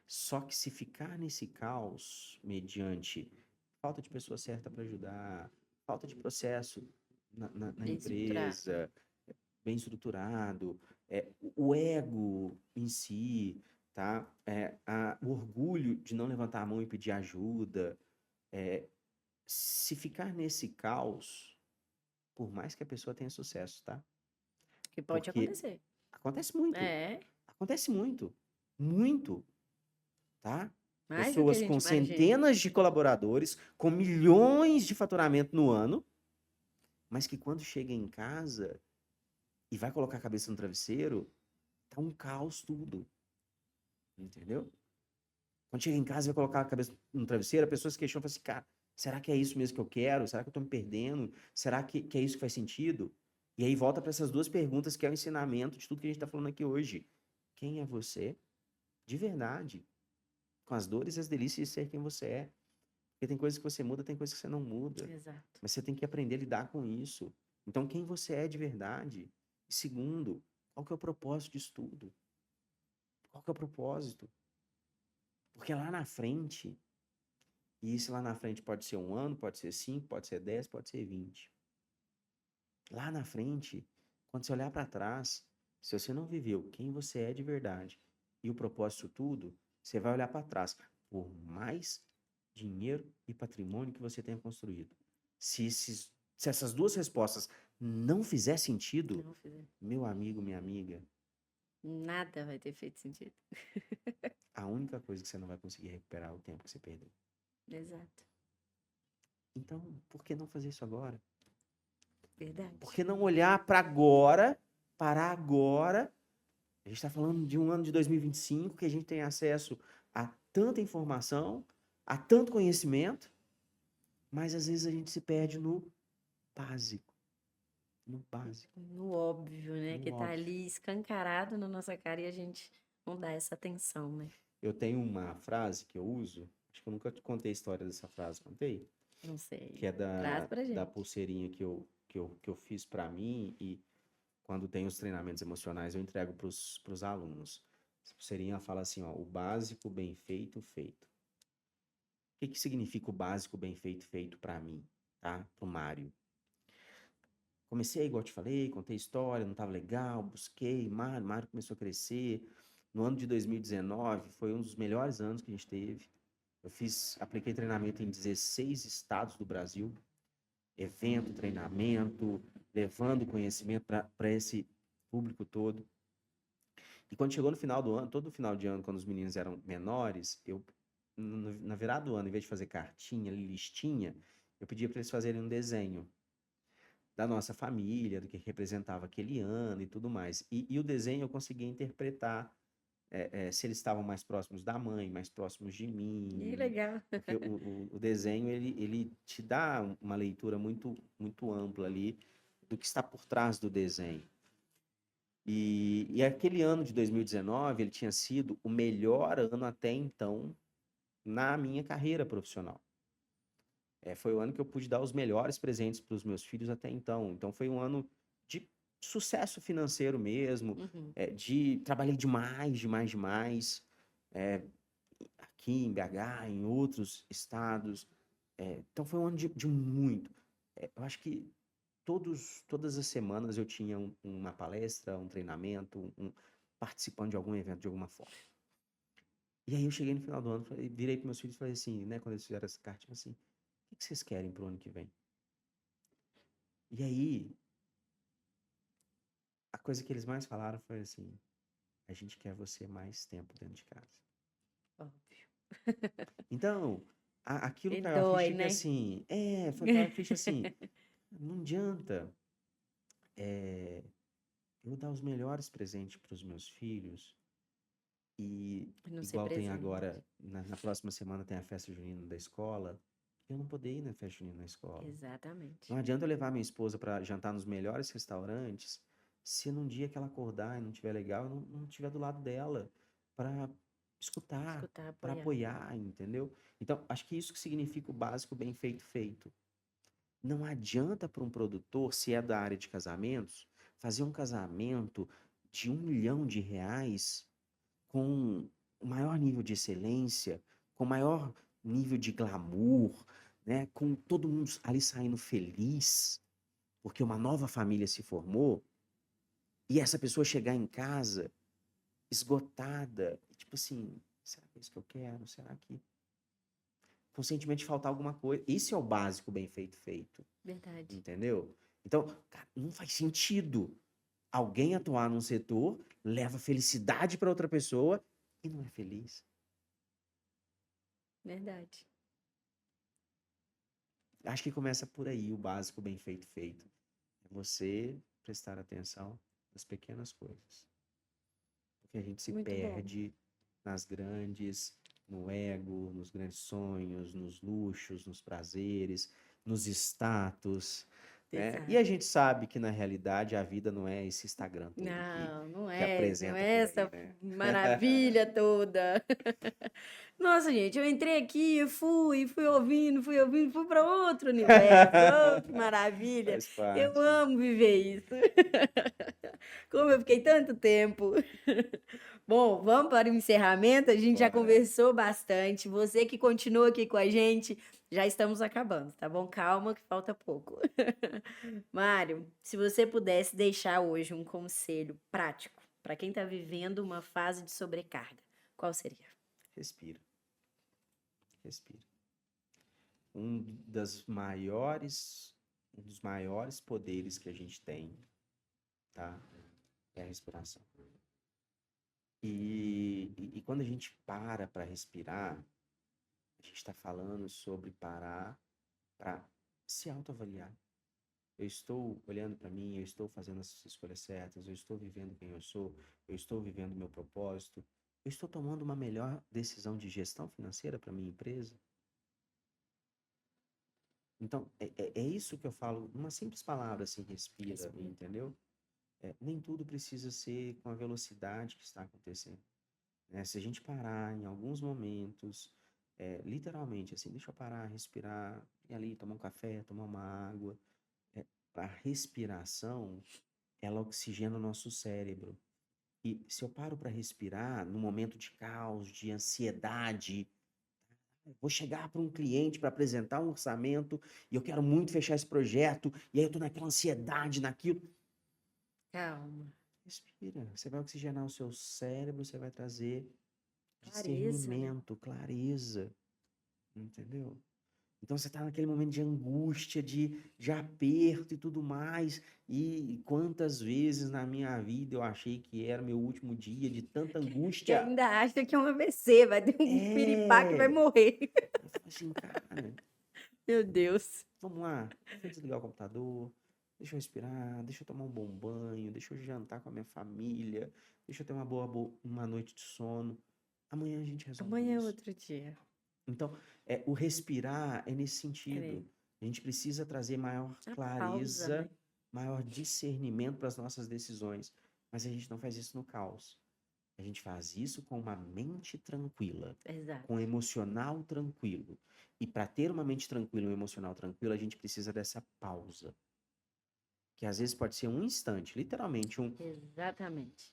Só que se ficar nesse caos, mediante falta de pessoa certa para ajudar, falta de processo na Bem estruturado. empresa, bem estruturado, o ego em si, tá? O orgulho de não levantar a mão e pedir ajuda, se ficar nesse caos, por mais que a pessoa tenha sucesso, tá? Que pode Porque acontecer. acontece muito, É, acontece muito, muito, tá? mais do que a Pessoas com gente imagina. centenas de colaboradores, com milhões de faturamento no ano, mas que quando chega em casa e vai colocar a cabeça no travesseiro, tá um caos tudo, entendeu? Quando chega em casa e vai colocar a cabeça no travesseiro, a pessoa se questiona e fala assim, cara, será que é isso mesmo que eu quero? Será que eu tô me perdendo? Será que é isso que faz sentido? E aí volta para essas duas perguntas que é o ensinamento de tudo que a gente está falando aqui hoje. Quem é você? De verdade. Com as dores e as delícias de ser quem você é. Porque tem coisas que você muda, tem coisas que você não muda. Exato. Mas você tem que aprender a lidar com isso. Então, quem você é de verdade? E segundo, qual que é o propósito disso tudo? Qual que é o propósito? Porque lá na frente, e isso lá na frente pode ser 1 ano, pode ser 5, pode ser 10, pode ser 20. Lá na frente, quando você olhar para trás, se você não viveu quem você é de verdade e o propósito tudo, você vai olhar para trás. Por mais dinheiro e patrimônio que você tenha construído. Se essas duas respostas não fizer sentido, Não fizer. meu amigo, minha amiga, Nada vai ter feito sentido. a única coisa que você não vai conseguir recuperar é o tempo que você perdeu. Exato. Então, por que não fazer isso agora? Verdade. Por que não olhar para agora, parar agora? A gente está falando de um ano de 2025 que a gente tem acesso a tanta informação, a tanto conhecimento, mas às vezes a gente se perde no básico. No básico, No óbvio, né? no Que tá óbvio. ali escancarado na nossa cara e a gente não dá essa atenção, né? Eu tenho uma frase que eu uso, acho que eu nunca te contei a história dessa frase, contei? Não Que sei. é Traz pra da gente. pulseirinha que eu fiz para mim e quando tem os treinamentos emocionais eu entrego para os alunos. Essa pulseirinha ela fala assim, ó, o básico bem feito, feito. O que significa o básico bem feito, feito para mim, tá? Pro Mário. Comecei, igual eu te falei, contei história, não estava legal, busquei, Mário começou a crescer. No ano de 2019 foi um dos melhores anos que a gente teve. Apliquei treinamento em 16 estados do Brasil, evento, treinamento, levando conhecimento para esse público todo. E quando chegou no final do ano, todo final de ano, quando os meninos eram menores, na virada do ano, em vez de fazer cartinha, listinha, eu pedia para eles fazerem um desenho da nossa família, do que representava aquele ano e tudo mais. E o desenho eu conseguia interpretar se eles estavam mais próximos da mãe, mais próximos de Que mim, legal. porque o desenho ele te dá uma leitura muito, muito ampla ali do que está por trás do desenho. E aquele ano de 2019, ele tinha sido o melhor ano até então na minha carreira profissional. Foi o ano que eu pude dar os melhores presentes para os meus filhos até então. Então foi um ano de sucesso financeiro mesmo, Uhum. trabalhei demais, demais, demais, aqui em BH, em outros estados. Então foi um ano de muito. Eu acho que todas as semanas eu tinha uma palestra, um treinamento, participando de algum evento de alguma forma. E aí eu cheguei no final do ano, virei para meus filhos e falei assim, né, quando eles fizeram essa cartinha, assim, o que vocês querem para o ano que vem? E aí, a coisa que eles mais falaram foi assim, a gente quer você mais tempo dentro de casa. Óbvio. Então, aquilo E caiu a dói, ficha que né? assim, caiu a ficha assim, não adianta eu dar os melhores presentes para os meus filhos e Não ser igual tem presente. agora, na próxima semana tem a festa junina da escola, eu não poder ir na festa junina na escola. Exatamente. Não adianta eu levar minha esposa para jantar nos melhores restaurantes se num dia que ela acordar e não estiver legal, eu não estiver do lado dela para escutar, Escutar, para apoiar. apoiar, entendeu? Então, acho que isso que significa o básico bem feito feito. Não adianta para um produtor, se é da área de casamentos, fazer um casamento de R$ 1 milhão com o maior nível de excelência, com o maior nível de glamour, né? Com todo mundo ali saindo feliz, porque uma nova família se formou, e essa pessoa chegar em casa esgotada, tipo assim, será que é isso que eu quero? Será que com o sentimento de faltar alguma coisa? Isso é o básico bem feito feito. Verdade. Entendeu? Então, cara, não faz sentido alguém atuar num setor, leva felicidade para outra pessoa e não é feliz. Verdade. Acho que começa por aí, o básico bem feito feito. É você prestar atenção nas pequenas coisas. Porque a gente se Muito bom. perde nas grandes, no ego, nos grandes sonhos, nos luxos, nos prazeres, nos status, né? E Exato. a gente sabe que na realidade a vida não é esse Instagram todo Não, que não apresenta é por aí, essa né? maravilha toda. Nossa, gente, eu entrei aqui, fui ouvindo, fui para outro universo. Oh, que maravilha! Faz Eu parte. amo viver isso. Como eu fiquei tanto tempo. Bom, vamos para o encerramento. A gente já Bora. conversou bastante. Você que continua aqui com a gente, já estamos acabando, tá bom? Calma, que falta pouco. Mário, se você pudesse deixar hoje um conselho prático para quem está vivendo uma fase de sobrecarga, qual seria? Respira. Respira. Um dos maiores poderes que a gente tem, tá? É a respiração. E quando a gente para respirar, a gente está falando sobre parar para se autoavaliar. Eu estou olhando para mim, eu estou fazendo as escolhas certas, eu estou vivendo quem eu sou, eu estou vivendo o meu propósito, eu estou tomando uma melhor decisão de gestão financeira para minha empresa. Então, é isso que eu falo, uma simples palavra assim, respira, Respira. entendeu? Nem tudo precisa ser com a velocidade que está acontecendo, né? Se a gente parar em alguns momentos, literalmente, assim, deixa eu parar, respirar, e ali tomar um café, tomar uma água. A respiração, ela oxigena o nosso cérebro. E se eu paro para respirar no momento de caos, de ansiedade, vou chegar para um cliente para apresentar um orçamento e eu quero muito fechar esse projeto, e aí eu estou naquela ansiedade, naquilo. Calma. Respira. Você vai oxigenar o seu cérebro, você vai trazer Clareza, né? discernimento, clareza. entendeu? Então você tá naquele momento de angústia, de aperto e tudo mais. E quantas vezes na minha vida eu achei que era meu último dia de tanta Que angústia. ainda acha que é um AVC, vai ter um piripá que vai É! morrer. Eu falei assim, cara, Meu Deus. vamos lá, deixa eu desligar o computador, deixa eu respirar, deixa eu tomar um bom banho, deixa eu jantar com a minha família, deixa eu ter uma noite de sono. Amanhã a gente resolve Amanhã é isso. outro dia. Então, o respirar é nesse É, sentido. A gente precisa trazer maior a pausa, né? clareza, maior discernimento para as nossas decisões. Mas a gente não faz isso no caos. A gente faz isso com uma mente tranquila, Exato. com um emocional tranquilo. E para ter uma mente tranquila e um emocional tranquilo, a gente precisa dessa pausa. Que às vezes pode ser um instante, literalmente Exatamente.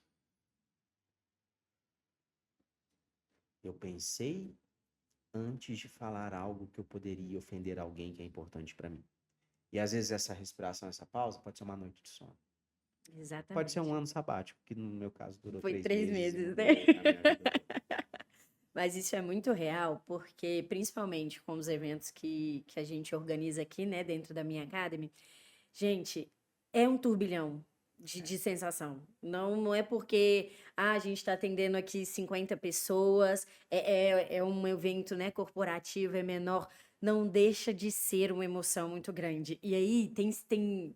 eu pensei antes de falar algo que eu poderia ofender alguém que é importante para mim. E às vezes essa respiração, essa pausa, pode ser uma noite de sono. Pode ser um Exatamente. ano sabático, que no meu caso durou Foi 3 3 meses e meses, mudou né? a minha vida toda. Mas isso é muito real, porque principalmente com os eventos que a gente organiza aqui, né, dentro da minha Academy, gente, é um turbilhão de sensação. Não é porque a gente está atendendo aqui 50 pessoas, é um evento, né, corporativo, é menor. Não deixa de ser uma emoção muito grande. E aí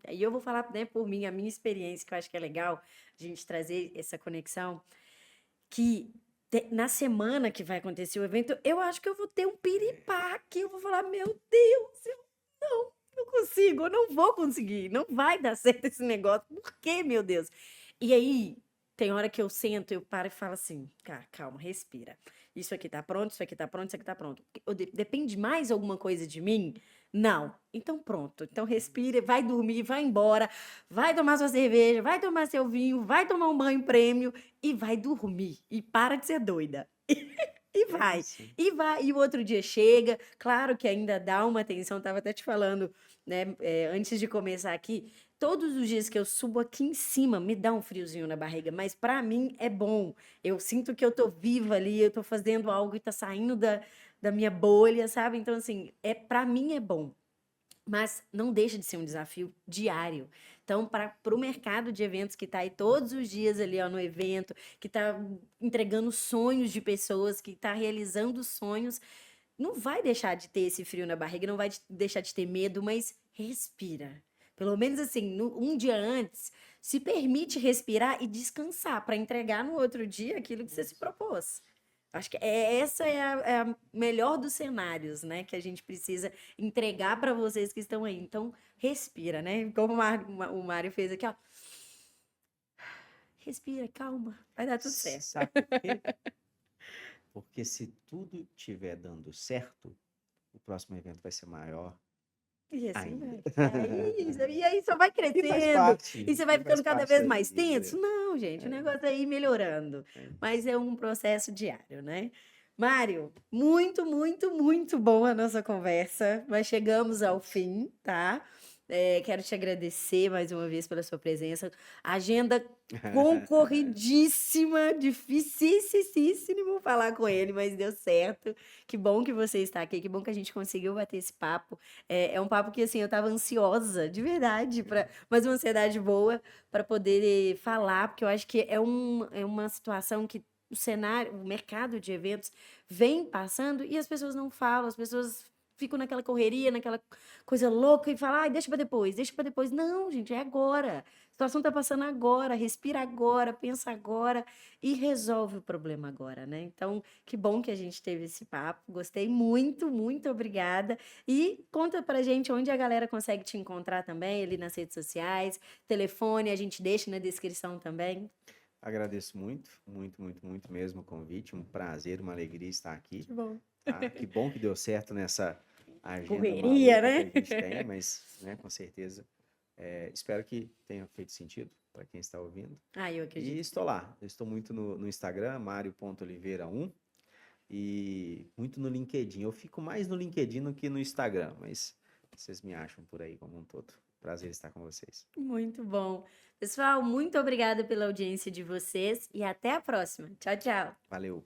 aí eu vou falar, né, por mim, a minha experiência, que eu acho que é legal a gente trazer essa conexão, que na semana que vai acontecer o evento, eu acho que eu vou ter um piripá que eu vou falar, meu Deus, eu não consigo, eu não vou conseguir, não vai dar certo esse negócio. Por quê, meu Deus? E aí, tem hora que eu sento, eu paro e falo assim, cara, calma, respira. Isso aqui tá pronto, isso aqui tá pronto, isso aqui tá pronto. Depende mais alguma coisa de mim? Não. Então pronto. Então respira, vai dormir, vai embora, vai tomar sua cerveja, vai tomar seu vinho, vai tomar um banho prêmio e vai dormir. E para de ser doida. E É vai, isso. e vai, e o outro dia chega, claro que ainda dá uma atenção, estava até te falando, né, antes de começar aqui, todos os dias que eu subo aqui em cima, me dá um friozinho na barriga, mas para mim é bom, eu sinto que eu tô viva ali, eu tô fazendo algo e tá saindo da minha bolha, sabe? Então, assim, para mim é bom. Mas não deixa de ser um desafio diário. Então, para o mercado de eventos que está aí todos os dias ali ó, no evento, que está entregando sonhos de pessoas, que está realizando sonhos, não vai deixar de ter esse frio na barriga, não vai deixar de ter medo, mas respira. Pelo menos assim, um dia antes, se permite respirar e descansar para entregar no outro dia aquilo que você se propôs. Acho que essa é a melhor dos cenários, né? Que a gente precisa entregar para vocês que estão aí. Então, respira, né? Como o Mário fez aqui, ó. Respira, calma, vai dar tudo certo. Sabe por quê? Porque se tudo estiver dando certo, o próximo evento vai ser maior E assim ainda. vai. É isso. E aí só vai E faz crescendo. parte, E você vai e faz ficando cada parte vez da mais vida. tenso? Não, gente, o negócio é ir melhorando. É Mas isso. é um processo diário, né? Mário, muito, muito, muito bom a nossa conversa. Mas chegamos ao fim, tá? Quero te agradecer mais uma vez pela sua presença. Agenda concorridíssima, dificilíssimo falar com ele, mas deu certo. Que bom que você está aqui, que bom que a gente conseguiu bater esse papo. É um papo que, assim, eu estava ansiosa, de verdade, mas uma ansiedade boa para poder falar, porque eu acho que é uma situação que o cenário, o mercado de eventos vem passando e as pessoas não falam, as pessoas ficam naquela correria, naquela coisa louca e falam, ai, deixa para depois, deixa para depois. Não, gente, é agora. A situação está passando agora, respira agora, pensa agora e resolve o problema agora, né? Então, que bom que a gente teve esse papo. Gostei muito, muito obrigada. E conta pra gente onde a galera consegue te encontrar também, ali nas redes sociais, telefone, a gente deixa na descrição também. Agradeço muito, muito, muito, muito mesmo o convite. Um prazer, uma alegria estar aqui, Que bom. tá? Que bom que deu certo nessa agenda Correria, maluca que a né? gente tem, mas, né, com certeza, espero que tenha feito sentido para quem está ouvindo. Ah, eu E acredito. estou lá, eu estou muito no Instagram, mario.oliveira1, e muito no LinkedIn. Eu fico mais no LinkedIn do que no Instagram, mas vocês me acham por aí como um todo. Prazer estar com vocês. Muito bom. Pessoal, muito obrigada pela audiência de vocês e até a próxima. Tchau, tchau. Valeu!